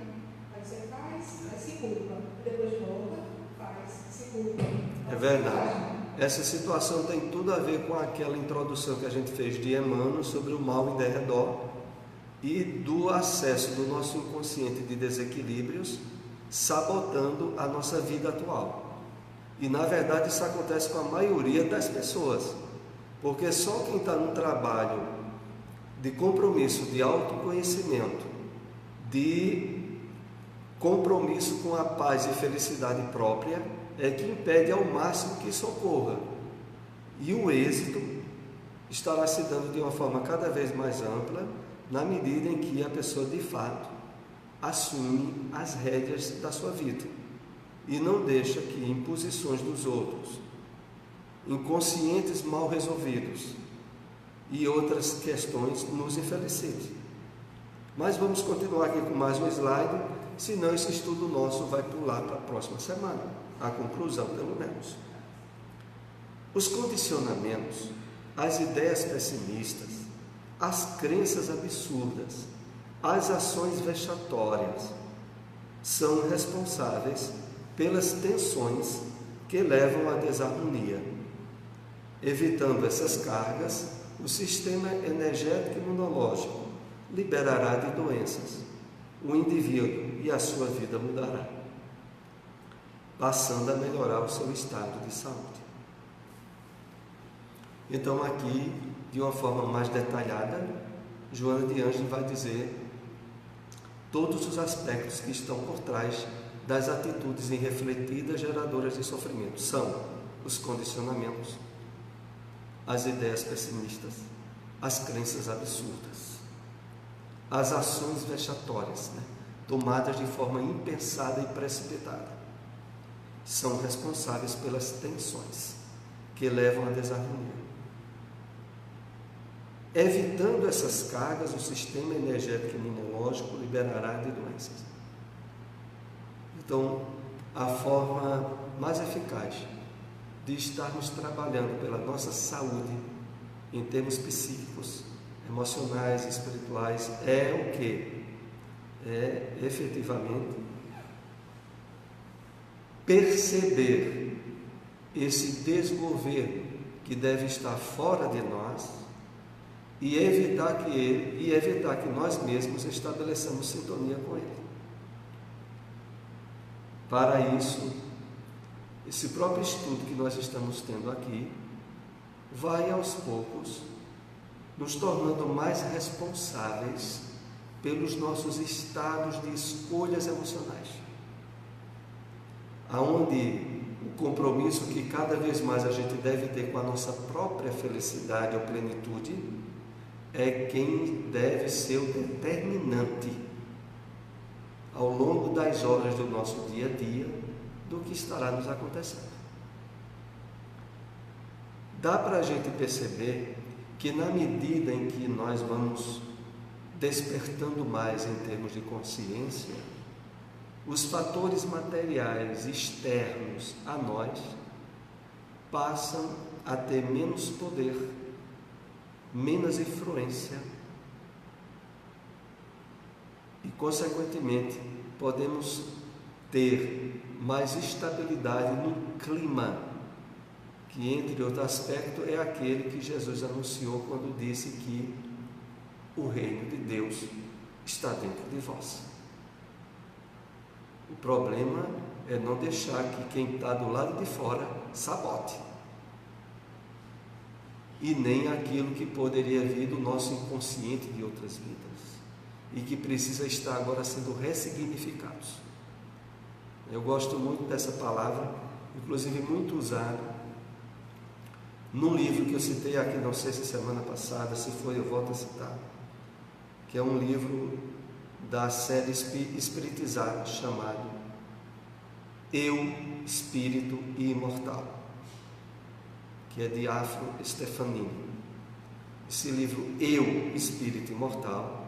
S4: Aí você faz, aí se culpa, depois volta, faz, se culpa.
S1: É verdade. Essa situação tem tudo a ver com aquela introdução que a gente fez de Emmanuel sobre o mal em derredor e do acesso do nosso inconsciente de desequilíbrios sabotando a nossa vida atual. E na verdade isso acontece com a maioria das pessoas, porque só quem está num trabalho de compromisso, de autoconhecimento, de compromisso com a paz e felicidade própria, é que impede ao máximo que isso ocorra. E o êxito estará se dando de uma forma cada vez mais ampla, na medida em que a pessoa de fato assume as rédeas da sua vida e não deixa que imposições dos outros, inconscientes mal resolvidos e outras questões nos infelicitem. Mas vamos continuar aqui com mais um slide, senão esse estudo nosso vai pular para a próxima semana, a conclusão pelo menos. Os condicionamentos as ideias pessimistas, as crenças absurdas, as ações vexatórias são responsáveis pelas tensões que levam à desarmonia. Evitando essas cargas, o sistema energético e imunológico liberará de doenças. O indivíduo e a sua vida mudará, passando a melhorar o seu estado de saúde. Então aqui, de uma forma mais detalhada, Joana de Ângeles vai dizer todos os aspectos que estão por trás das atitudes irrefletidas geradoras de sofrimento. São os condicionamentos, as ideias pessimistas, as crenças absurdas, as ações vexatórias, tomadas de forma impensada e precipitada, são responsáveis pelas tensões que levam à desarmonia. Evitando essas cargas, o sistema energético e imunológico liberará de doenças. Então, a forma mais eficaz de estarmos trabalhando pela nossa saúde, em termos psíquicos, emocionais, espirituais, é o quê? É efetivamente perceber esse desgoverno que deve estar fora de nós e evitar que nós mesmos estabeleçamos sintonia com ele. Para isso, esse próprio estudo que nós estamos tendo aqui vai aos poucos nos tornando mais responsáveis pelos nossos estados de escolhas emocionais, aonde o compromisso que cada vez mais a gente deve ter com a nossa própria felicidade ou plenitude é quem deve ser o determinante ao longo das horas do nosso dia a dia do que estará nos acontecendo. Dá para a gente perceber que na medida em que nós vamos despertando mais em termos de consciência, os fatores materiais externos a nós passam a ter menos poder, menos influência e, consequentemente, podemos ter mais estabilidade no clima, que, entre outros aspectos, é aquele que Jesus anunciou quando disse que o reino de Deus está dentro de vós. O problema é não deixar que quem está do lado de fora sabote, e nem aquilo que poderia vir do nosso inconsciente de outras vidas e que precisa estar agora sendo ressignificados. Eu gosto muito dessa palavra, inclusive muito usada num livro que eu citei aqui, não sei se semana passada, se foi, eu volto a citar, que é um livro da série espiritizada chamado Eu, Espírito e Imortal, que é de Afro Stefanini. Esse livro Eu, Espírito Imortal,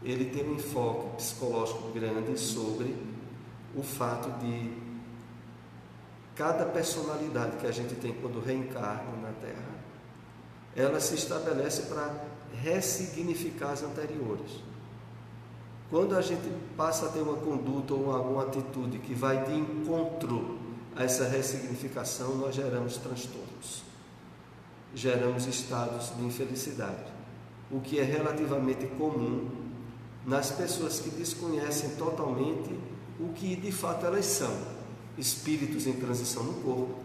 S1: ele tem um enfoque psicológico grande sobre o fato de cada personalidade que a gente tem quando reencarna na Terra, ela se estabelece para ressignificar as anteriores. Quando a gente passa a ter uma conduta ou alguma atitude que vai de encontro a essa ressignificação, nós geramos transtornos, geramos estados de infelicidade, o que é relativamente comum nas pessoas que desconhecem totalmente o que de fato elas são: espíritos em transição no corpo,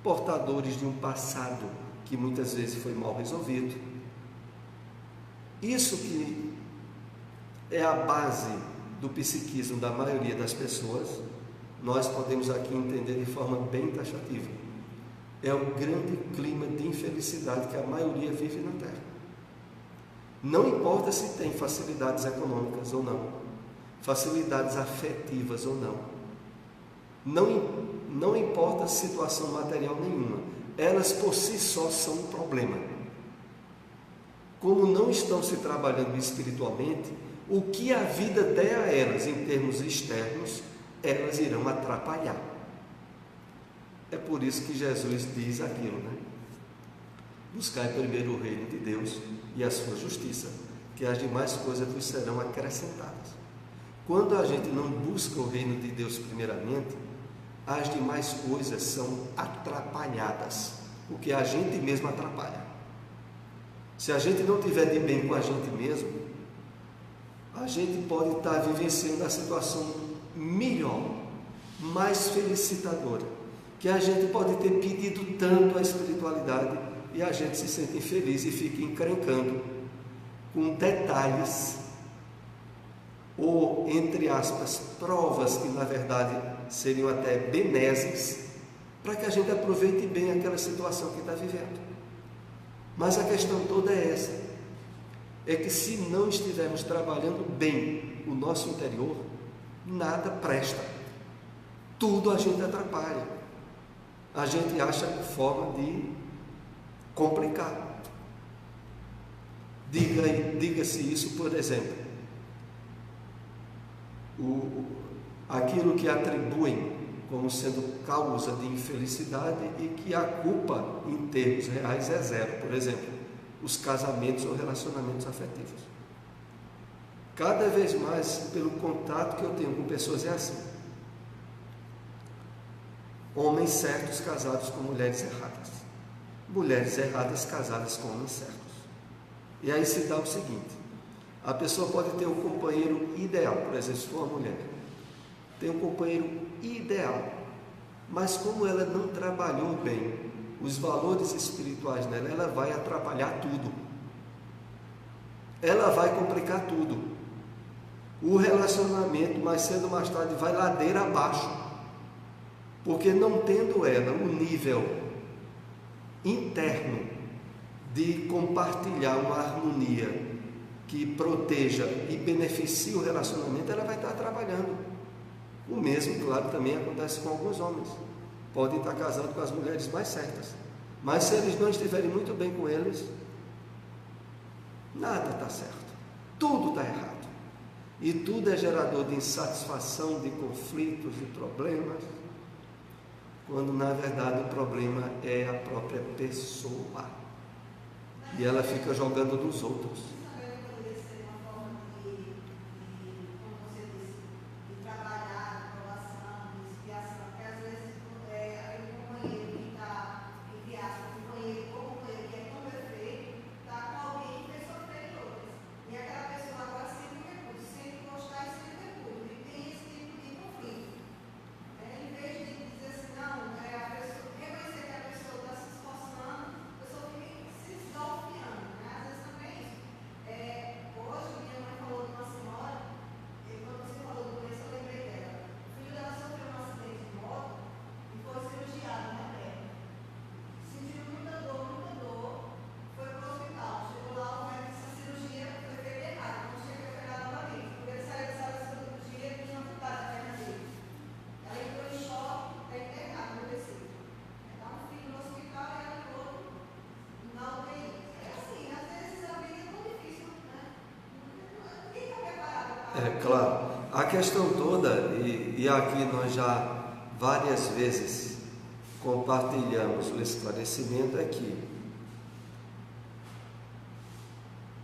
S1: portadores de um passado que muitas vezes foi mal resolvido. Isso que é a base do psiquismo da maioria das pessoas, nós podemos aqui entender de forma bem taxativa. É o grande clima de infelicidade que a maioria vive na Terra. Não importa se tem facilidades econômicas ou não, facilidades afetivas ou não, não importa situação material nenhuma, elas por si só são um problema. Como não estão se trabalhando espiritualmente, o que a vida der a elas em termos externos, elas irão atrapalhar. É por isso que Jesus diz aquilo, Buscai primeiro o reino de Deus e a sua justiça, que as demais coisas vos serão acrescentadas. Quando a gente não busca o reino de Deus primeiramente, as demais coisas são atrapalhadas, porque a gente mesmo atrapalha. Se a gente não tiver de bem com a gente mesmo, a gente pode estar vivenciando a situação melhor, mais felicitadora, que a gente pode ter pedido tanto a espiritualidade e a gente se sente infeliz e fica encrencando com detalhes ou, entre aspas, provas que na verdade seriam até benéficas para que a gente aproveite bem aquela situação que está vivendo. Mas a questão toda é essa, é que se não estivermos trabalhando bem o nosso interior, nada presta, tudo a gente atrapalha, a gente acha forma de complicar. Diga-se isso, por exemplo, aquilo que atribuem como sendo causa de infelicidade e que a culpa em termos reais é zero. Por exemplo, os casamentos ou relacionamentos afetivos. Cada vez mais, pelo contato que eu tenho com pessoas, é assim: homens certos casados com mulheres erradas, mulheres erradas casadas com homens certos. E aí se dá o seguinte: a pessoa pode ter um companheiro ideal, por exemplo, se for uma mulher, tem um companheiro ideal, mas como ela não trabalhou bem os valores espirituais nela, ela vai atrapalhar tudo, ela vai complicar tudo. O relacionamento, mais cedo ou mais tarde, vai ladeira abaixo, porque não tendo ela o nível interno de compartilhar uma harmonia que proteja e beneficie o relacionamento, ela vai estar trabalhando. O mesmo, claro, também acontece com alguns homens. Podem estar casados com as mulheres mais certas, mas se eles não estiverem muito bem com eles, nada está certo, tudo está errado. E tudo é gerador de insatisfação, de conflitos, de problemas, quando na verdade o problema é a própria pessoa. E ela fica jogando nos outros. É claro, a questão toda, e aqui nós já várias vezes compartilhamos o esclarecimento, é que,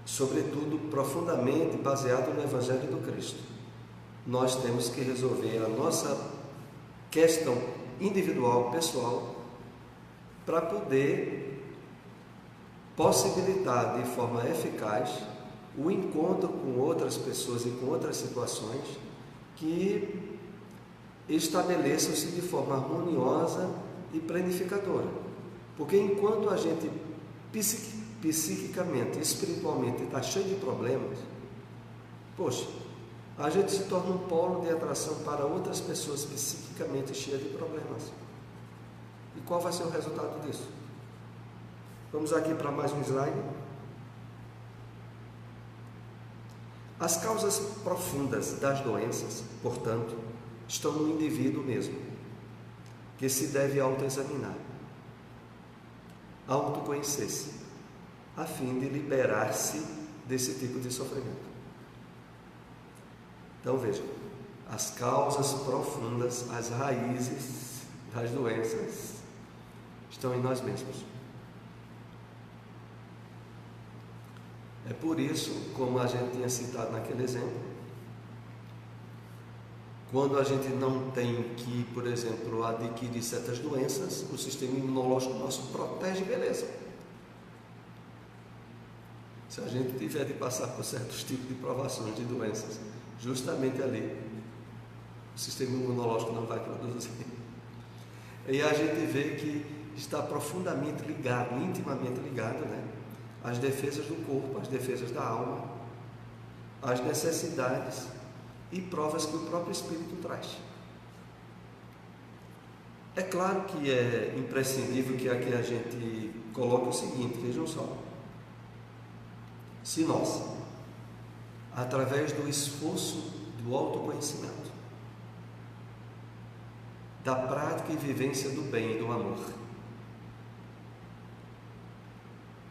S1: sobretudo profundamente baseado no Evangelho do Cristo, nós temos que resolver a nossa questão individual, pessoal, para poder possibilitar de forma eficaz o encontro com outras pessoas e com outras situações que estabeleçam-se de forma harmoniosa e planificadora. Porque enquanto a gente psiquicamente, espiritualmente está cheio de problemas, poxa, a gente se torna um polo de atração para outras pessoas psiquicamente cheias de problemas. E qual vai ser o resultado disso? Vamos aqui para mais um slide. As causas profundas das doenças, portanto, estão no indivíduo mesmo, que se deve autoexaminar, autoconhecer-se, a fim de liberar-se desse tipo de sofrimento. Então vejam, as causas profundas, as raízes das doenças estão em nós mesmos. É por isso, como a gente tinha citado naquele exemplo, quando a gente não tem que, por exemplo, adquirir certas doenças, o sistema imunológico nosso protege, beleza. Se a gente tiver de passar por certos tipos de provações de doenças, justamente ali, o sistema imunológico não vai produzir. E a gente vê que está profundamente ligado, intimamente ligado, né? As defesas do corpo, as defesas da alma, as necessidades e provas que o próprio Espírito traz. É claro que é imprescindível que aqui a gente coloque o seguinte, vejam só. Se nós, através do esforço do autoconhecimento, da prática e vivência do bem e do amor,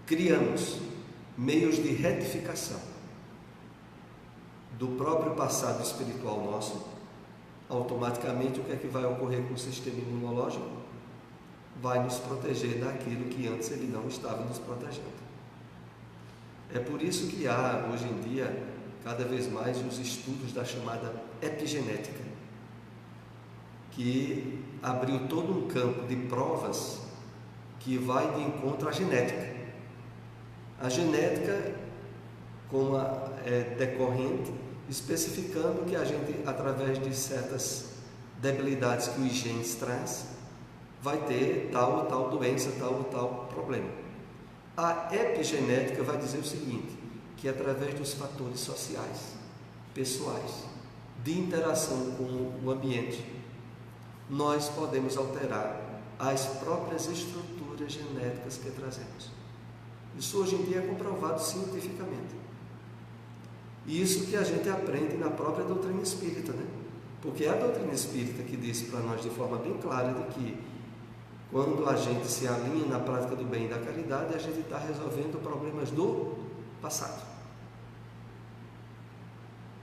S1: criamos meios de retificação do próprio passado espiritual nosso, automaticamente o que é que vai ocorrer com o sistema imunológico? Vai nos proteger daquilo que antes ele não estava nos protegendo. É por isso que há, hoje em dia, cada vez mais os estudos da chamada epigenética, que abriu todo um campo de provas que vai de encontro à genética. A genética, como é decorrente, especificando que a gente, através de certas debilidades que os genes traz, vai ter tal ou tal doença, tal ou tal problema. A epigenética vai dizer o seguinte, que através dos fatores sociais, pessoais, de interação com o ambiente, nós podemos alterar as próprias estruturas genéticas que trazemos. Isso hoje em dia é comprovado cientificamente. E isso que a gente aprende na própria doutrina espírita, né? Porque é a doutrina espírita que diz para nós de forma bem clara de que quando a gente se alinha na prática do bem e da caridade, a gente está resolvendo problemas do passado.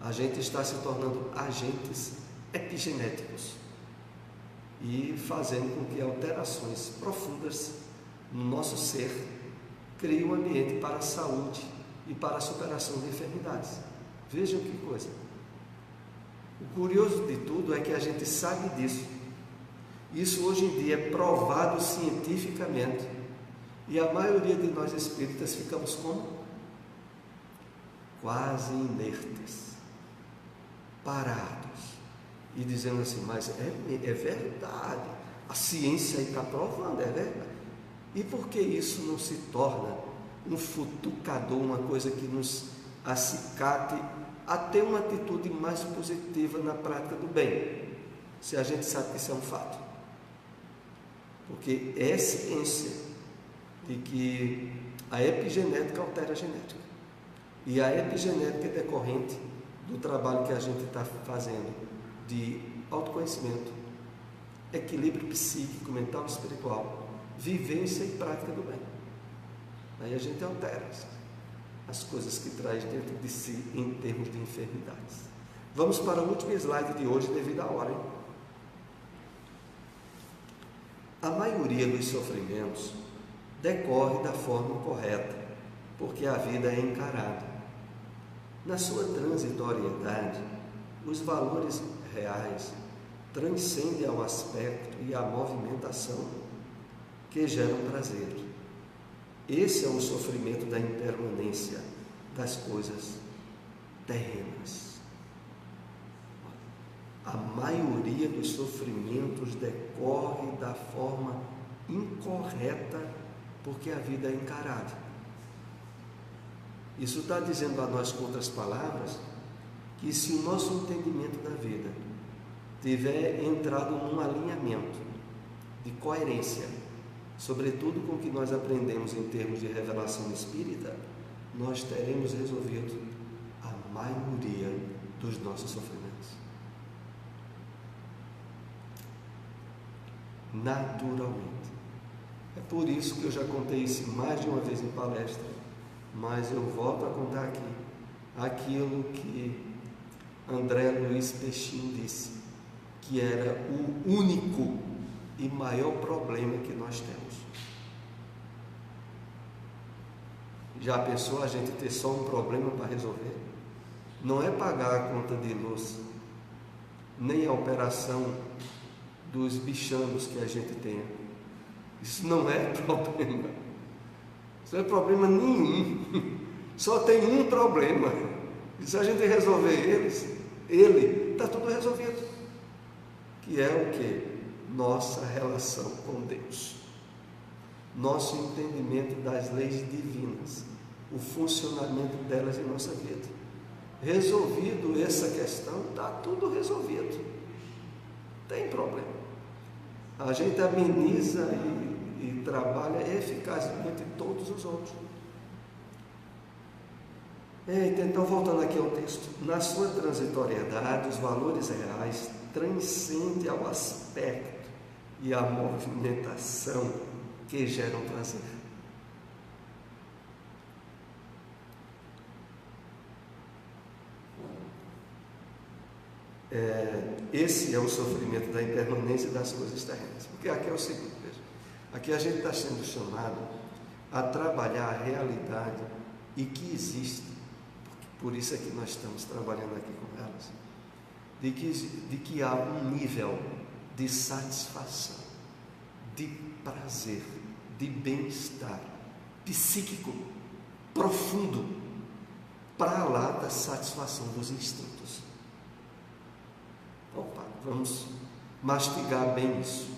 S1: A gente está se tornando agentes epigenéticos e fazendo com que alterações profundas no nosso ser criem um ambiente para a saúde e para a superação de enfermidades. Vejam que coisa. O curioso de tudo é que a gente sabe disso. Isso hoje em dia é provado cientificamente. E a maioria de nós espíritas ficamos como? Quase inertes, parados. E dizendo assim, mas é verdade. A ciência aí está provando, é verdade. E por que isso não se torna um futucador, uma coisa que nos acicate a ter uma atitude mais positiva na prática do bem, se a gente sabe que isso é um fato? Porque é ciência de que a epigenética altera a genética, e a epigenética é decorrente do trabalho que a gente está fazendo de autoconhecimento, equilíbrio psíquico, mental e espiritual, vivência e prática do bem. Aí a gente altera as coisas que traz dentro de si em termos de enfermidades. Vamos para o último slide de hoje devido à hora, hein? A maioria dos sofrimentos decorre da forma incorreta, porque a vida é encarada. Na sua transitoriedade, os valores reais transcendem ao aspecto e à movimentação que geram prazer. Esse é o sofrimento da impermanência das coisas terrenas. A maioria dos sofrimentos decorre da forma incorreta, porque a vida é encarada. Isso está dizendo a nós, com outras palavras, que se o nosso entendimento da vida tiver entrado num alinhamento de coerência, sobretudo com o que nós aprendemos em termos de revelação espírita, nós teremos resolvido a maioria dos nossos sofrimentos. Naturalmente. É por isso que eu já contei isso mais de uma vez em palestra, mas eu volto a contar aqui aquilo que André Luiz Peixinho disse, que era o único e maior problema que nós temos. Já pensou a gente ter só um problema para resolver? Não é pagar a conta de luz, nem a operação dos bichanos que a gente tenha. Isso não é problema. Isso não é problema nenhum. Só tem um problema. E se a gente resolver ele, está tudo resolvido. Que é o quê? Nossa relação com Deus. Nosso entendimento das leis divinas. O funcionamento delas em nossa vida. Resolvido essa questão, está tudo resolvido. Tem problema. A gente ameniza e trabalha eficazmente todos os outros. Então, voltando aqui ao texto, na sua transitoriedade, os valores reais transcendem ao aspecto e à movimentação que geram prazer. Esse é o sofrimento da impermanência das coisas terrenas. Porque aqui é o seguinte, veja, aqui a gente está sendo chamado a trabalhar a realidade e que existe, por isso é que nós estamos trabalhando aqui com elas, de que há um nível de satisfação, de prazer, de bem-estar psíquico, profundo, para lá da satisfação dos instintos. Opa, vamos mastigar bem isso.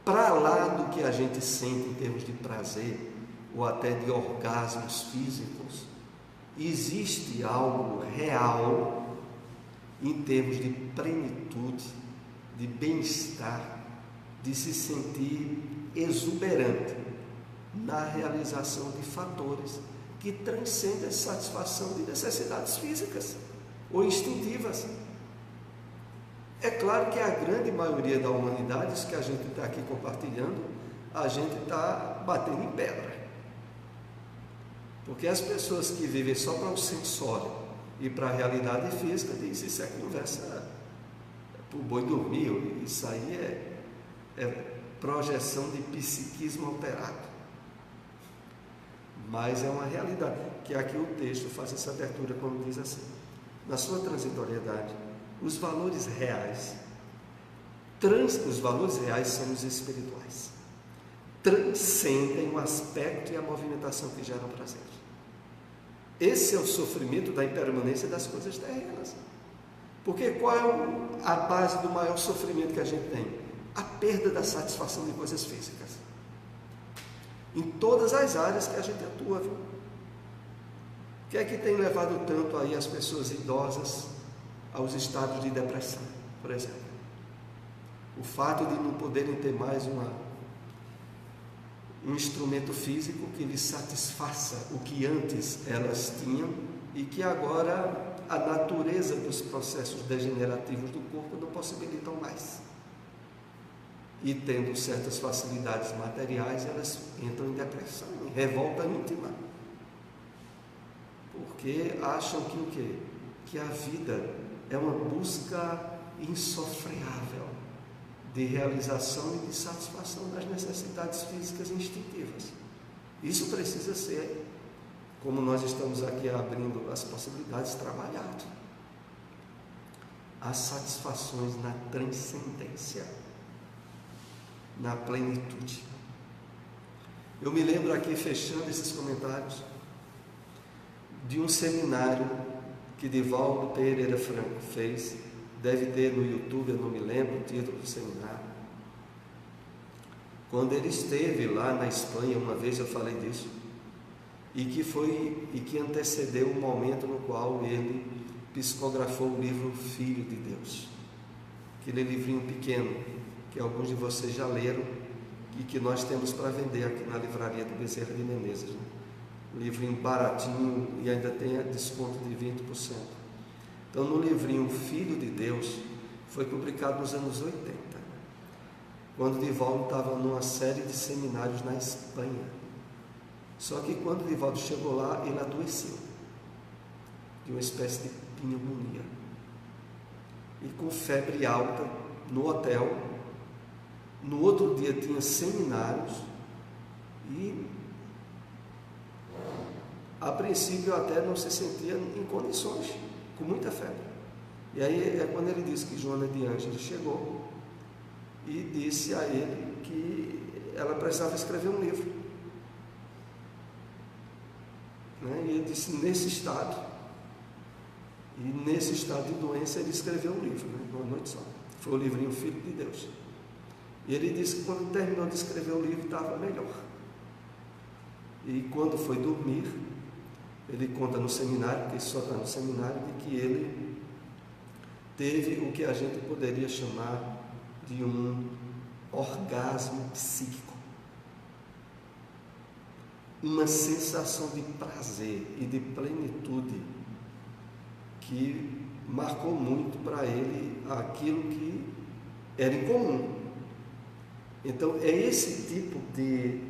S1: Para lá do que a gente sente em termos de prazer, ou até de orgasmos físicos, existe algo real em termos de plenitude, de bem-estar, de se sentir exuberante na realização de fatores que transcendem a satisfação de necessidades físicas ou instintivas. É claro que a grande maioria da humanidade, isso que a gente está aqui compartilhando, a gente está batendo em pedra. Porque as pessoas que vivem só para o sensório e para a realidade física, dizem isso é conversa para o boi dormir, isso aí é projeção de psiquismo alterado. Mas é uma realidade, que aqui o texto faz essa abertura quando diz assim: na sua transitoriedade, os valores reais são os espirituais, transcendem o aspecto e a movimentação que geram prazer. Esse é o sofrimento da impermanência das coisas terrenas. Porque qual é a base do maior sofrimento que a gente tem? A perda da satisfação de coisas físicas. Em todas as áreas que a gente atua, viu? O que é que tem levado tanto aí as pessoas idosas aos estados de depressão, por exemplo? O fato de não poderem ter mais um instrumento físico que lhes satisfaça o que antes elas tinham e que agora a natureza dos processos degenerativos do corpo não possibilitam mais. E tendo certas facilidades materiais, elas entram em depressão, em revolta íntima. Porque acham que o quê? Que a vida é uma busca insofreável de realização e de satisfação das necessidades físicas e instintivas. Isso precisa ser, como nós estamos aqui abrindo as possibilidades, trabalhado. As satisfações na transcendência, na plenitude. Eu me lembro aqui, fechando esses comentários, de um seminário que Divaldo Pereira Franco fez. Deve ter no YouTube, eu não me lembro o título do seminário. Quando ele esteve lá na Espanha, uma vez eu falei disso, e que antecedeu o momento no qual ele psicografou o livro Filho de Deus. Aquele livrinho pequeno, que alguns de vocês já leram, e que nós temos para vender aqui na livraria do Bezerra de Menezes, né? Livrinho baratinho e ainda tem desconto de 20%. Então, no livrinho Filho de Deus, foi publicado nos anos 80, quando Divaldo estava numa série de seminários na Espanha. Só que quando Divaldo chegou lá, ele adoeceu de uma espécie de pneumonia e com febre alta no hotel. No outro dia tinha seminários e A princípio até não se sentia em condições, com muita febre. E aí é quando ele disse que Joana de Ângeles chegou e disse a ele que ela precisava escrever um livro. E ele disse, nesse estado de doença, ele escreveu um livro, numa noite só. Foi o livrinho Filho de Deus. E ele disse que quando terminou de escrever o livro, estava melhor. E quando foi dormir, ele conta no seminário, porque isso só está no seminário, de que ele teve o que a gente poderia chamar de um orgasmo psíquico. Uma sensação de prazer e de plenitude que marcou muito para ele aquilo que era incomum. Então, é esse tipo de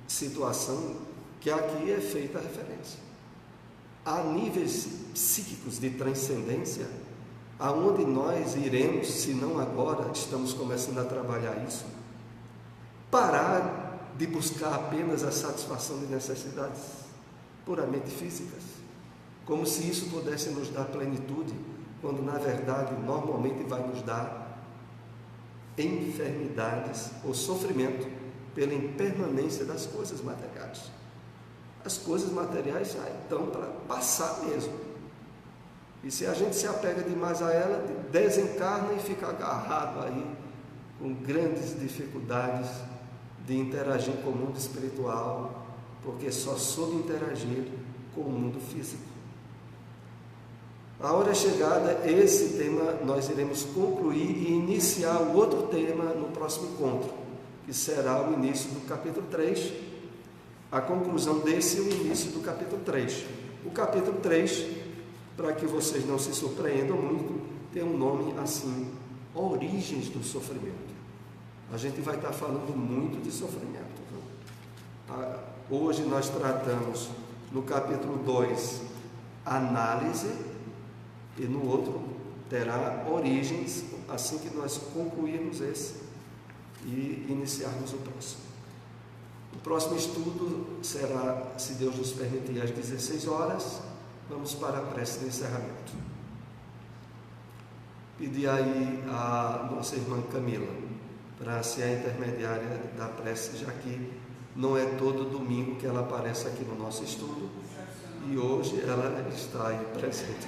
S1: situação que aqui é feita a referência. Há níveis psíquicos de transcendência, aonde nós iremos, se não agora, estamos começando a trabalhar isso, parar de buscar apenas a satisfação de necessidades puramente físicas, como se isso pudesse nos dar plenitude, quando na verdade normalmente vai nos dar enfermidades ou sofrimento pela impermanência das coisas materiais. As coisas materiais já estão para passar mesmo. E se a gente se apega demais a ela, desencarna e fica agarrado aí, com grandes dificuldades de interagir com o mundo espiritual, porque só soube interagir com o mundo físico. A hora é chegada, esse tema nós iremos concluir e iniciar o outro tema no próximo encontro, que será o início do capítulo 3, a conclusão desse e o início do capítulo 3. O capítulo 3, para que vocês não se surpreendam muito, tem um nome assim, Origens do Sofrimento. A gente vai estar falando muito de sofrimento. Hoje nós tratamos no capítulo 2, análise, e no outro terá origens, assim que nós concluirmos esse e iniciarmos o próximo. O próximo estudo será, se Deus nos permitir, às 16 horas. Vamos para a prece de encerramento. Pedir aí a nossa irmã Camila para ser a intermediária da prece, já que não é todo domingo que ela aparece aqui no nosso estudo, e hoje ela está aí presente.